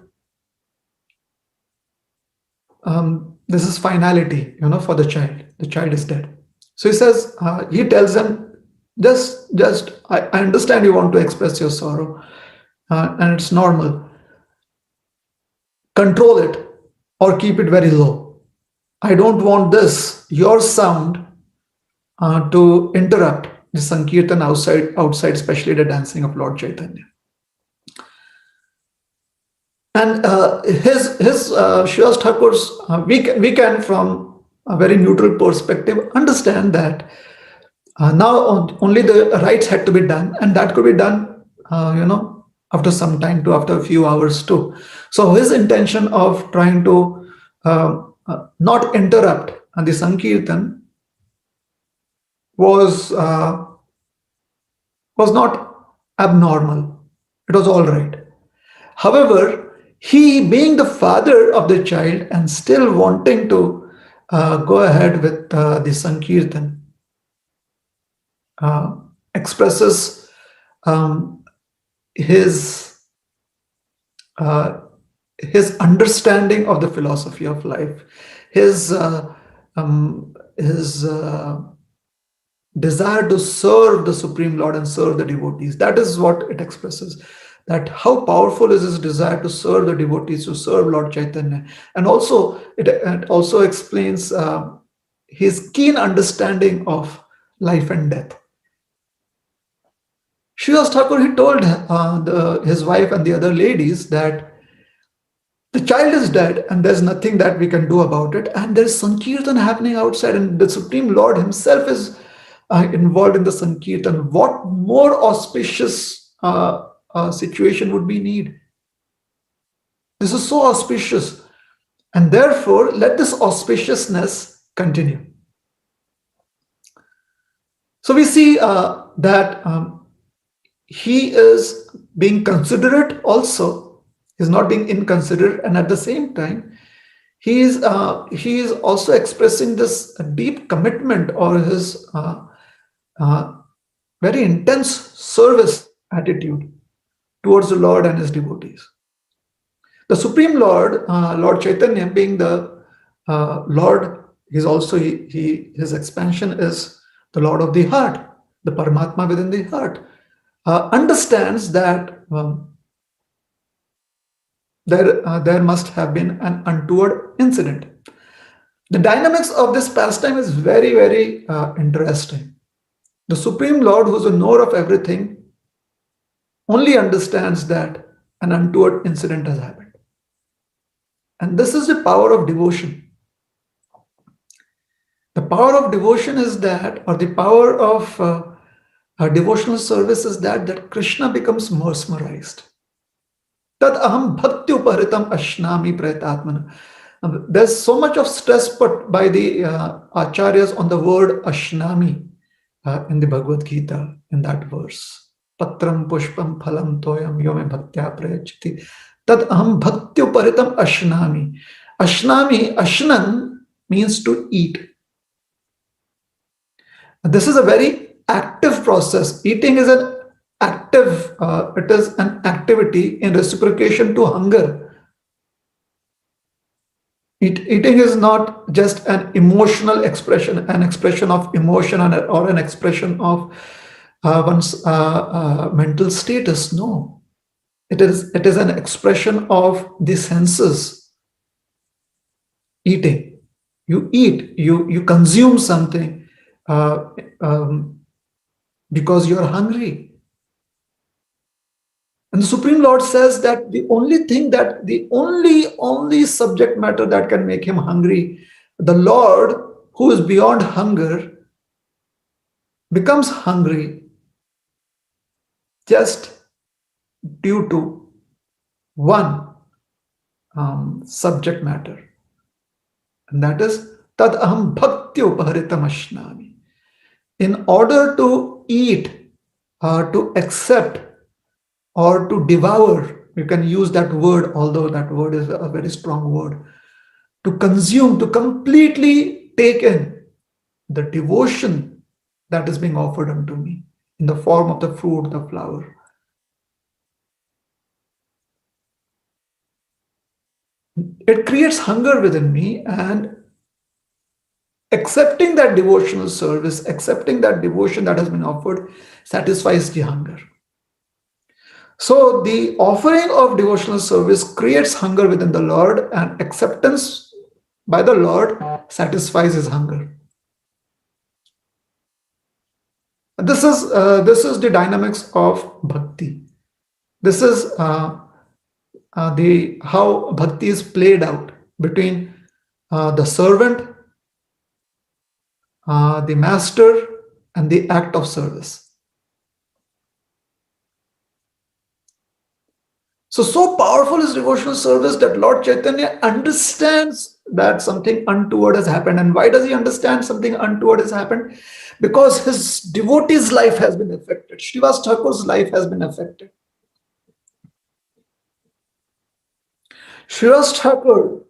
this is finality, for the child. The child is dead. So he says, he tells them, I understand you want to express your sorrow, and it's normal. Control it or keep it very low. I don't want your sound, to interrupt the Sankirtan outside, especially the dancing of Lord Chaitanya. And his Shriyas Thakur's, we can from a very neutral perspective understand that now only the rites had to be done, and that could be done, after some time too, after a few hours too. So his intention of trying to not interrupt the Sankirtan was not abnormal. It was all right. However, he, being the father of the child and still wanting to go ahead with the Sankirtan, expresses his understanding of the philosophy of life, his desire to serve the Supreme Lord and serve the devotees. That is what it expresses. That how powerful is his desire to serve the devotees, to serve Lord Chaitanya. And also, it also explains his keen understanding of life and death. Shriyas Thakur, he told his wife and the other ladies that the child is dead and there's nothing that we can do about it. And there's Sankirtan happening outside, and the Supreme Lord himself is involved in the Sankirtan. What more auspicious situation would we need? This is so auspicious, and therefore let this auspiciousness continue. So we see that he is being considerate also. He's not being inconsiderate, and at the same time, he is also expressing this deep commitment, or his very intense service attitude towards the Lord and his devotees. The Supreme Lord, Lord Chaitanya, being the Lord, he's also his expansion is the Lord of the heart, the Paramatma within the heart, understands that there must have been an untoward incident. The dynamics of this pastime is very, very interesting. The Supreme Lord, who is the knower of everything, only understands that an untoward incident has happened. And this is the power of devotion. The power of devotion is that, or the power of devotional service is that Krishna becomes mesmerized. Tat aham bhakti uparitam ashnami prayatatmana. There's so much of stress put by the acharyas on the word ashnami in the Bhagavad Gita, in that verse. Patram pushpam phalam toyam yome bhaktya prayachiti tad aham bhaktyu ashnami. Ashnami, ashnan means to eat. This is a very active process. Eating is an active, it is an activity in reciprocation to hunger. Eating is not just an emotional expression, an expression of emotion or an expression of one's mental status. No, it is an expression of the senses. Eating, you eat, you consume something because you are hungry. And the Supreme Lord says that the only subject matter that can make him hungry, the Lord who is beyond hunger, becomes hungry just due to one subject matter. And that is tad aham bhaktyoupaharitam ashnami. In order to eat, to accept, or to devour, you can use that word, although that word is a very strong word, to consume, to completely take in the devotion that is being offered unto me in the form of the fruit, the flower. It creates hunger within me, and accepting that devotional service, accepting that devotion that has been offered, satisfies the hunger. So the offering of devotional service creates hunger within the Lord, and acceptance by the Lord satisfies his hunger. This is the dynamics of bhakti. This is how bhakti is played out between the servant, the master, and the act of service. So powerful is devotional service that Lord Chaitanya understands that something untoward has happened. And why does he understand something untoward has happened? Because his devotee's life has been affected. Srivas Thakur's life has been affected. Srivas Thakur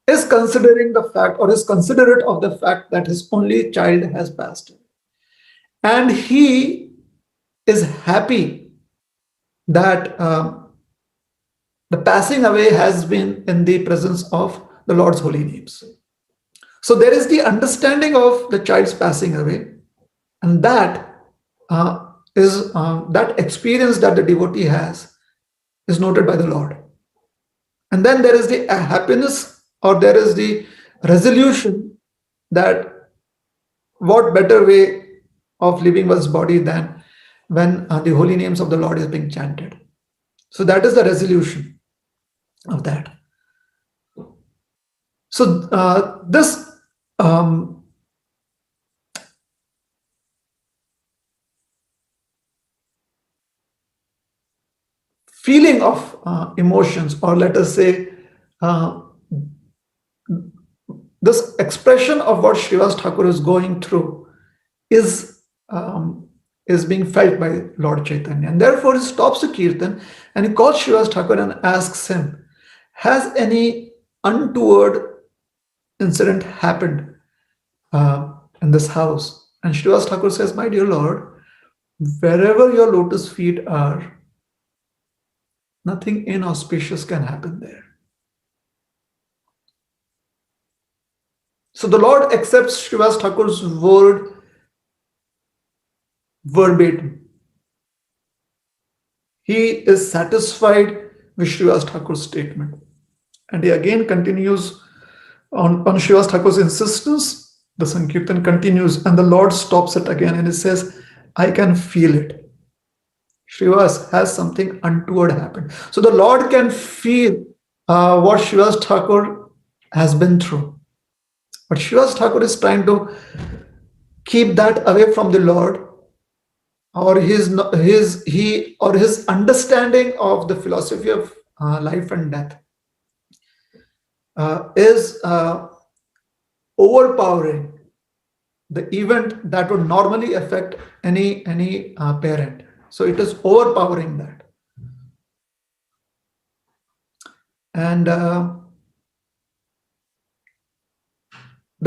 is considering the fact, or is considerate of the fact, that his only child has passed away. And he is happy that the passing away has been in the presence of the Lord's holy names. So there is the understanding of the child's passing away, and that is that experience that the devotee has is noted by the Lord. And then there is the happiness, or there is the resolution that what better way of leaving one's body than when the holy names of the Lord is being chanted. So that is the resolution of that. So this feeling of emotions, or let us say this expression of what Srivas Thakur is going through is being felt by Lord Chaitanya. And therefore he stops the kirtan and he calls Srivas Thakur and asks him, has any untoward incident happened in this house? And Srivas Thakur says, my dear Lord, wherever your lotus feet are, nothing inauspicious can happen there. So the Lord accepts Srivas Thakur's word verbatim. He is satisfied with Srivas Thakur's statement. And he again continues on Srivas Thakur's insistence. The Sankirtan continues, and the Lord stops it again and he says, I can feel it. Srivas, has something untoward happened. So the Lord can feel what Srivas Thakur has been through. But Srivas Thakur is trying to keep that away from the Lord or his understanding of the philosophy of life and death is overpowering the event that would normally affect any parent. So it is overpowering that, and the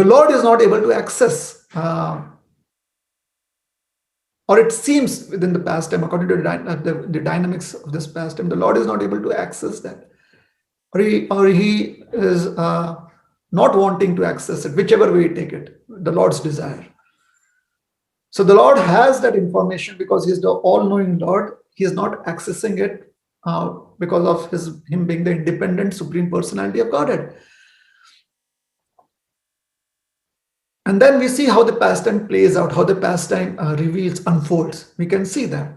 Lord is not able to access, or it seems within the pastime, according to the dynamics of this pastime, the Lord is not able to access that, or he is not wanting to access it, whichever way you take it, the Lord's desire. So the Lord has that information because He's the all-knowing Lord. He is not accessing it because of Him being the independent Supreme Personality of Godhead. And then we see how the pastime plays out, how the pastime reveals, unfolds. We can see that.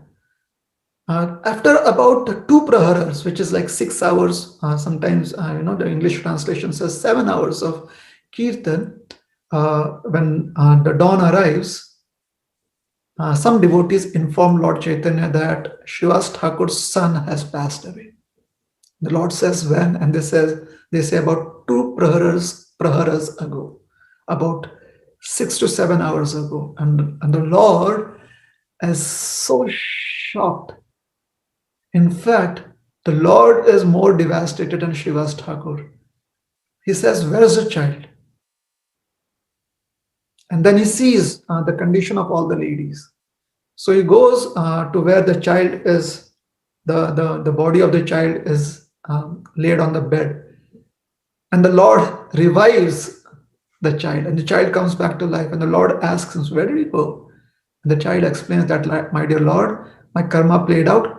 After about 2 praharas, which is like 6 hours, sometimes the English translation says 7 hours of kirtan, when the dawn arrives, some devotees inform Lord Chaitanya that Srivas Thakur's son has passed away. The Lord says when, and they say about 2 praharas ago, about 6 to 7 hours ago, and the Lord is so shocked. In fact, the Lord is more devastated than Srivas Thakur. He says, "Where is the child?" And then he sees the condition of all the ladies. So he goes to where the child is, the body of the child is laid on the bed. And the Lord revives the child, and the child comes back to life. And the Lord asks him, "Where did he go?" And the child explains that, "My dear Lord, my karma played out.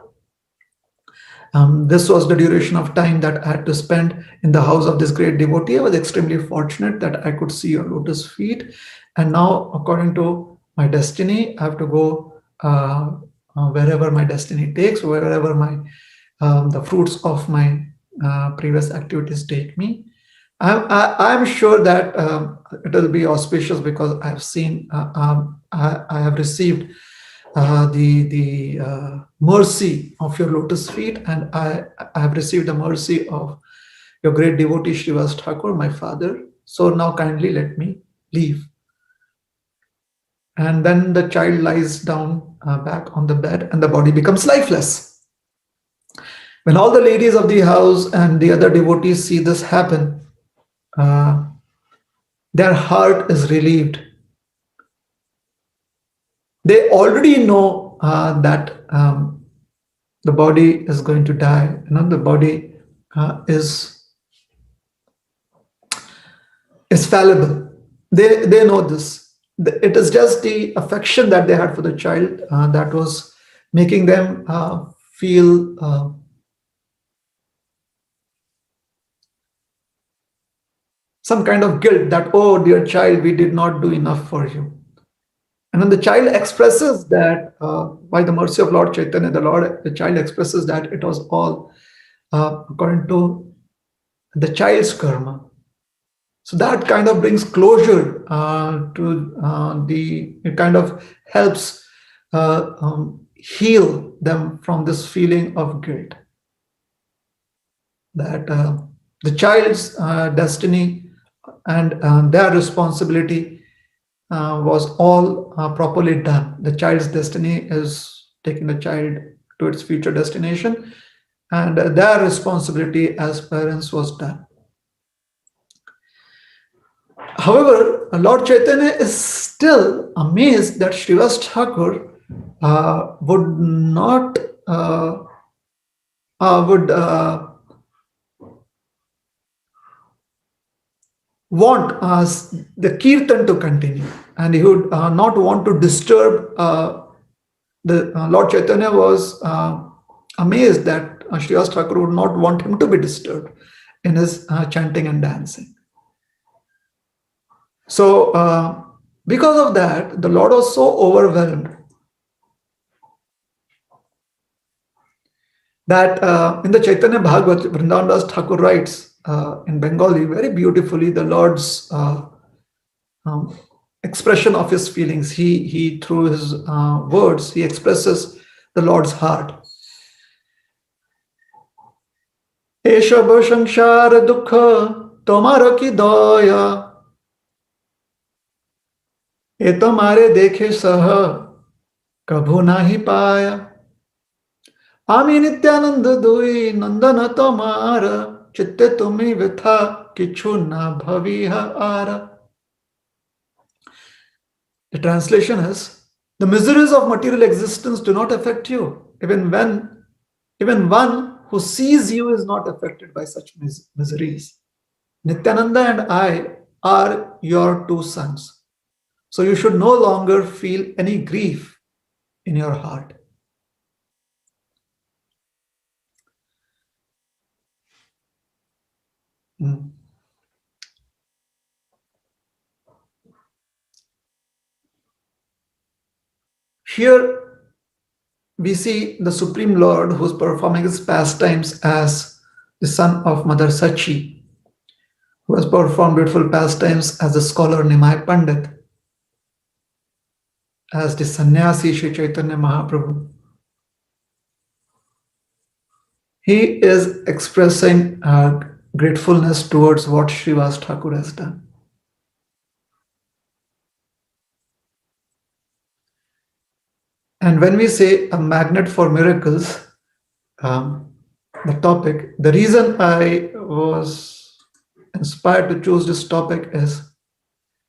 This was the duration of time that I had to spend in the house of this great devotee. I was extremely fortunate that I could see your lotus feet. And now, according to my destiny, I have to go wherever my destiny takes, wherever the fruits of my previous activities take me. I'm sure that it will be auspicious because I've seen, I have received the mercy of your lotus feet, and I have received the mercy of your great devotee Srivas Thakur, my father. So now kindly let me leave." And then the child lies down back on the bed, and the body becomes lifeless. When all the ladies of the house and the other devotees see this happen, their heart is relieved. They already know that the body is going to die. The body is fallible. They know this. It is just the affection that they had for the child that was making them feel some kind of guilt that, "Oh, dear child, we did not do enough for you." And then the child expresses that by the mercy of Lord Chaitanya, the child expresses that it was all according to the child's karma. So that kind of brings closure it kind of helps heal them from this feeling of guilt. That the child's destiny and their responsibility was all properly done. The child's destiny is taking the child to its future destination, and their responsibility as parents was done. However, Lord Chaitanya is still amazed that Srivas Thakur would not want the kirtan to continue, and he would not want to disturb. Lord Chaitanya was amazed that Srivas Thakur would not want him to be disturbed in his chanting and dancing. So, because of that, the Lord was so overwhelmed that in the Chaitanya Bhagavat, Vrindavan Das Thakur writes in Bengali very beautifully the Lord's expression of his feelings. He through his words, he expresses the Lord's heart. Eshab Shanshar Dukha Tomara ki Daya E Tomare Dekhe Saha Kabhu Nahi Paya Ami Nityananda Dui Nandana Tomara Chitte Tumi Vitha Kichu Na Bhaviha Ara. The translation is, the miseries of material existence do not affect you, even one who sees you is not affected by such miseries. Nityananda and I are your two sons. So you should no longer feel any grief in your heart. Here we see the Supreme Lord who is performing his pastimes as the son of Mother Sachi, who has performed beautiful pastimes as the scholar Nimai Pandit, as the sannyasi Sri Chaitanya Mahaprabhu. He is expressing gratefulness towards what Srivas Thakur has done. And when we say a magnet for miracles, the topic, the reason I was inspired to choose this topic is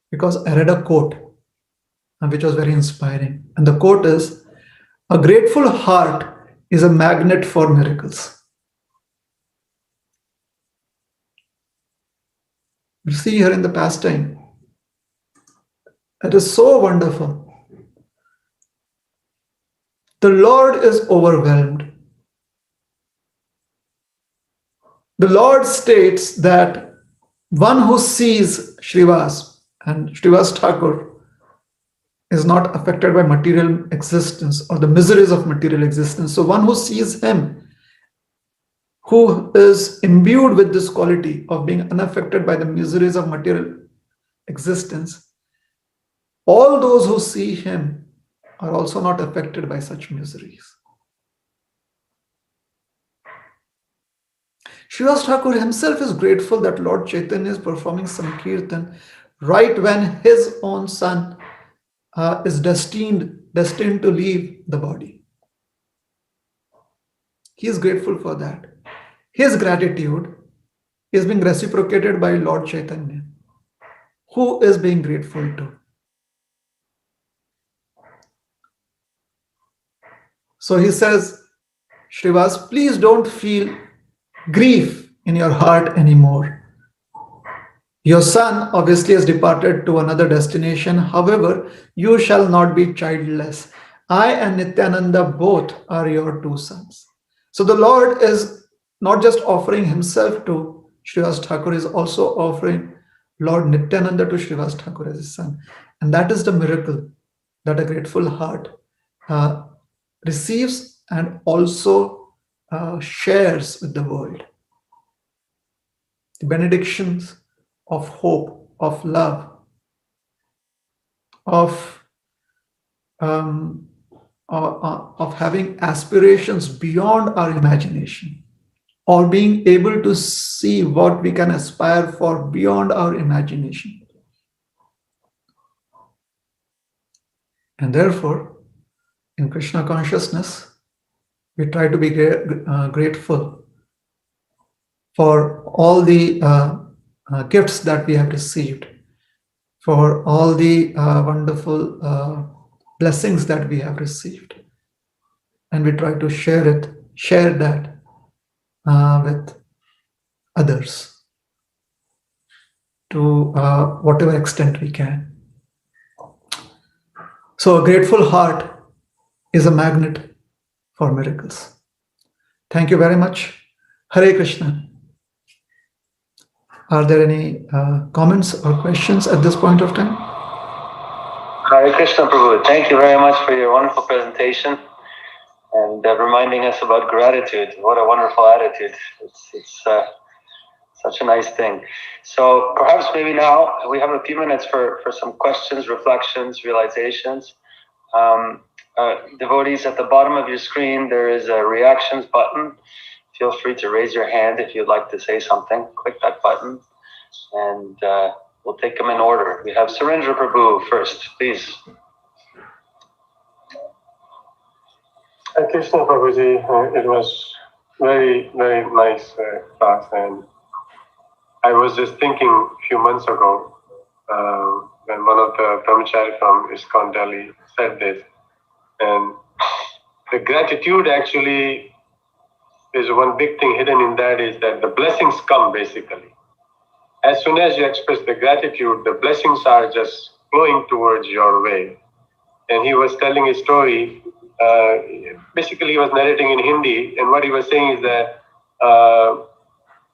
because I read a quote which was very inspiring. And the quote is, "A grateful heart is a magnet for miracles." You see here in the pastime, it is so wonderful. The Lord is overwhelmed. The Lord states that one who sees Srivas and Srivas Thakur is not affected by material existence or the miseries of material existence. So one who sees him, who is imbued with this quality of being unaffected by the miseries of material existence, all those who see him are also not affected by such miseries. Srivas Thakur himself is grateful that Lord Chaitanya is performing Sankirtan right when his own son is destined to leave the body. He is grateful for that. His gratitude is being reciprocated by Lord Chaitanya, who is being grateful to. So he says, Srivas, please don't feel grief in your heart anymore. Your son obviously has departed to another destination. However, you shall not be childless. I and Nityananda both are your two sons. So the Lord is not just offering himself to Srivas Thakur, is also offering Lord Nityananda to Srivas Thakur as his son. And that is the miracle that a grateful heart receives and also shares with the world. The benedictions of hope, of love, of having aspirations beyond our imagination, or being able to see what we can aspire for beyond our imagination. And therefore, in Krishna consciousness, we try to be grateful for all the gifts that we have received, for all the wonderful blessings that we have received. And we try to share that with others to whatever extent we can. So a grateful heart is a magnet for miracles. Thank you very much. Hare Krishna. Are there any comments or questions at this point of time? Hare Krishna, Prabhu. Thank you very much for your wonderful presentation and reminding us about gratitude. What a wonderful attitude. It's Such a nice thing. So perhaps maybe now we have a few minutes for some questions, reflections, realizations. Devotees, at the bottom of your screen, there is a reactions button. Feel free to raise your hand if you'd like to say something. Click that button and we'll take them in order. We have Surendra Prabhu first, please. Krishna Prabhuji, it was very, very nice class, and I was just thinking a few months ago when one of the brahmachari from ISKCON Delhi said this, and the gratitude actually is one big thing hidden in that, is that the blessings come basically. As soon as you express the gratitude, the blessings are just flowing towards your way. And he was telling a story. Basically, he was narrating in Hindi, and what he was saying is that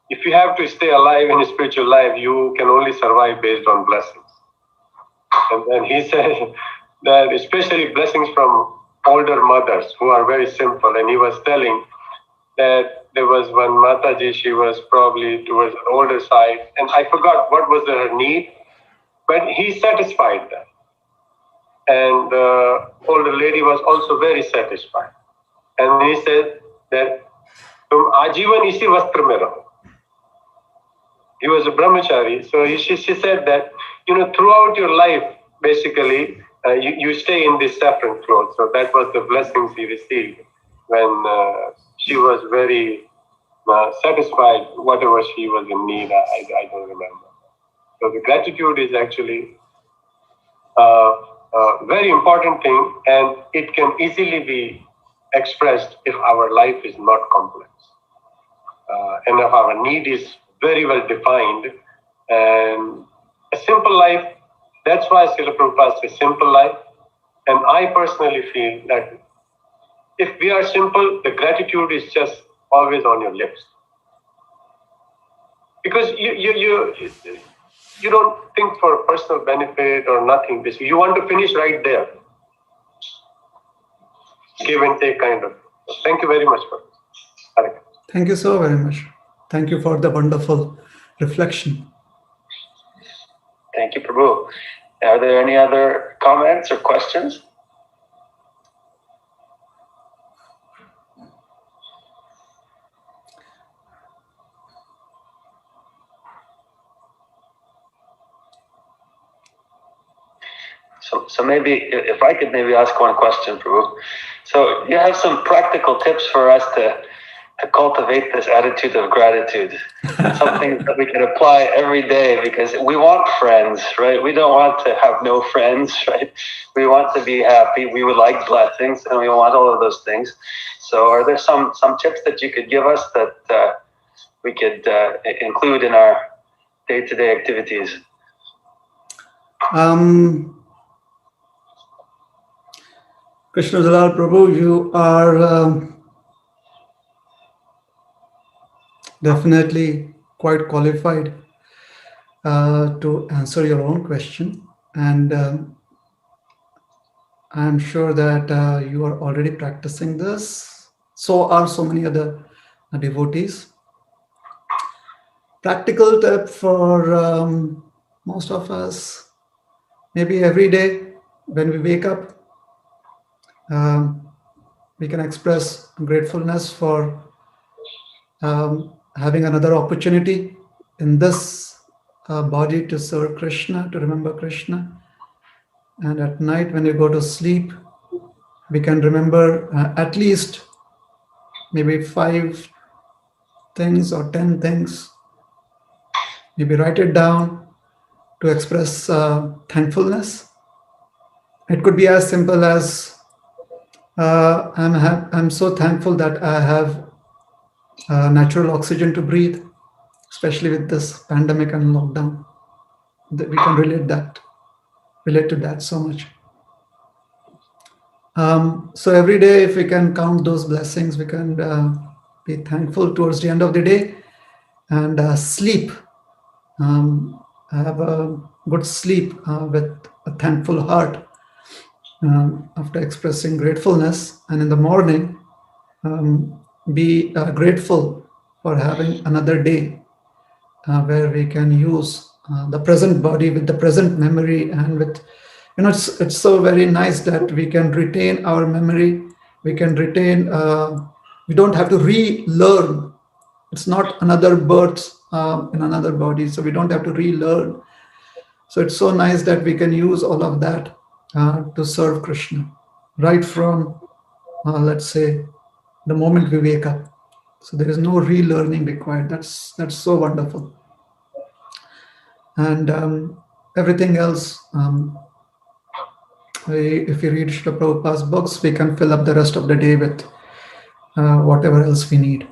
if you have to stay alive in a spiritual life, you can only survive based on blessings. And then he said that especially blessings from older mothers who are very simple. And he was telling that there was one Mataji, she was probably towards the older side, and I forgot what was her need, but he satisfied that. And the older lady was also very satisfied. And he said that tum ajivan isi vastra mein raho. He was a brahmachari, so she said that, throughout your life, basically, you stay in these saffron clothes. So that was the blessings he received when she was very satisfied, whatever she was in need. I don't remember. So the gratitude is actually a very important thing, and it can easily be expressed if our life is not complex. And if our need is very well defined, and a simple life, that's why Srila Prabhupada says simple life. And I personally feel that if we are simple, the gratitude is just always on your lips. Because you don't think for personal benefit or nothing. You want to finish right there. Give and take kind of. Thank you very much for this. Thank you so very much. Thank you for the wonderful reflection. Thank you, Prabhu. Are there any other comments or questions? So maybe if I could maybe ask one question, Prabhu. So you have some practical tips for us to cultivate this attitude of gratitude, something that we can apply every day, because we want friends, right? We don't want to have no friends, right? We want to be happy. We would like blessings, and we want all of those things. So are there some tips that you could give us that we could include in our day-to-day activities? Krishna Dalal Prabhu, you are definitely quite qualified to answer your own question, and I'm sure that you are already practicing this. So are so many other devotees. Practical tip for most of us, maybe every day when we wake up, we can express gratefulness for having another opportunity in this body to serve Krishna, to remember Krishna. And at night when we go to sleep, we can remember at least maybe 5 things or 10 things. Maybe write it down to express thankfulness. It could be as simple as I'm so thankful that I have natural oxygen to breathe, especially with this pandemic and lockdown. That we can relate to that so much. So every day, if we can count those blessings, we can be thankful towards the end of the day, and sleep. Have a good sleep with a thankful heart after expressing gratefulness, and in the morning, be grateful for having another day where we can use the present body with the present memory, and with, it's so very nice that we can retain our memory. We can retain. We don't have to relearn. It's not another birth in another body, so we don't have to relearn. So it's so nice that we can use all of that to serve Krishna, right from, let's say, the moment we wake up. So there is no relearning required. That's so wonderful. And everything else, if we read Srila Prabhupada's books, we can fill up the rest of the day with whatever else we need.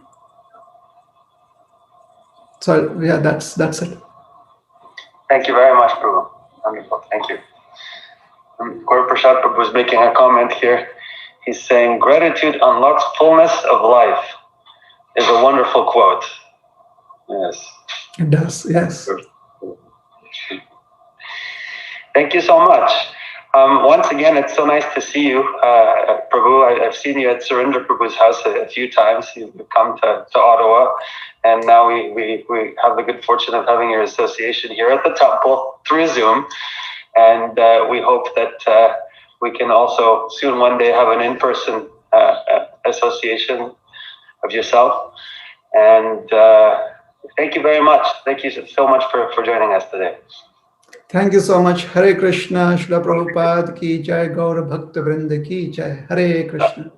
So yeah, that's it. Thank you very much, Prabhu. Wonderful. Thank you. Gaura Prasad Prabhu is making a comment here. He's saying, gratitude unlocks fullness of life is a wonderful quote. Yes. It does, yes. Thank you so much. Once again, it's so nice to see you, Prabhu. I've seen you at Surinder Prabhu's house a few times. You've come to Ottawa, and now we have the good fortune of having your association here at the temple through Zoom. And we hope that we can also soon one day have an in-person association of yourself. And thank you very much. Thank you so much for joining us today. Thank you so much. Hare Krishna, Srila Prabhupada ki jai, Gaura Bhakta Vrinda ki jai. Hare Krishna.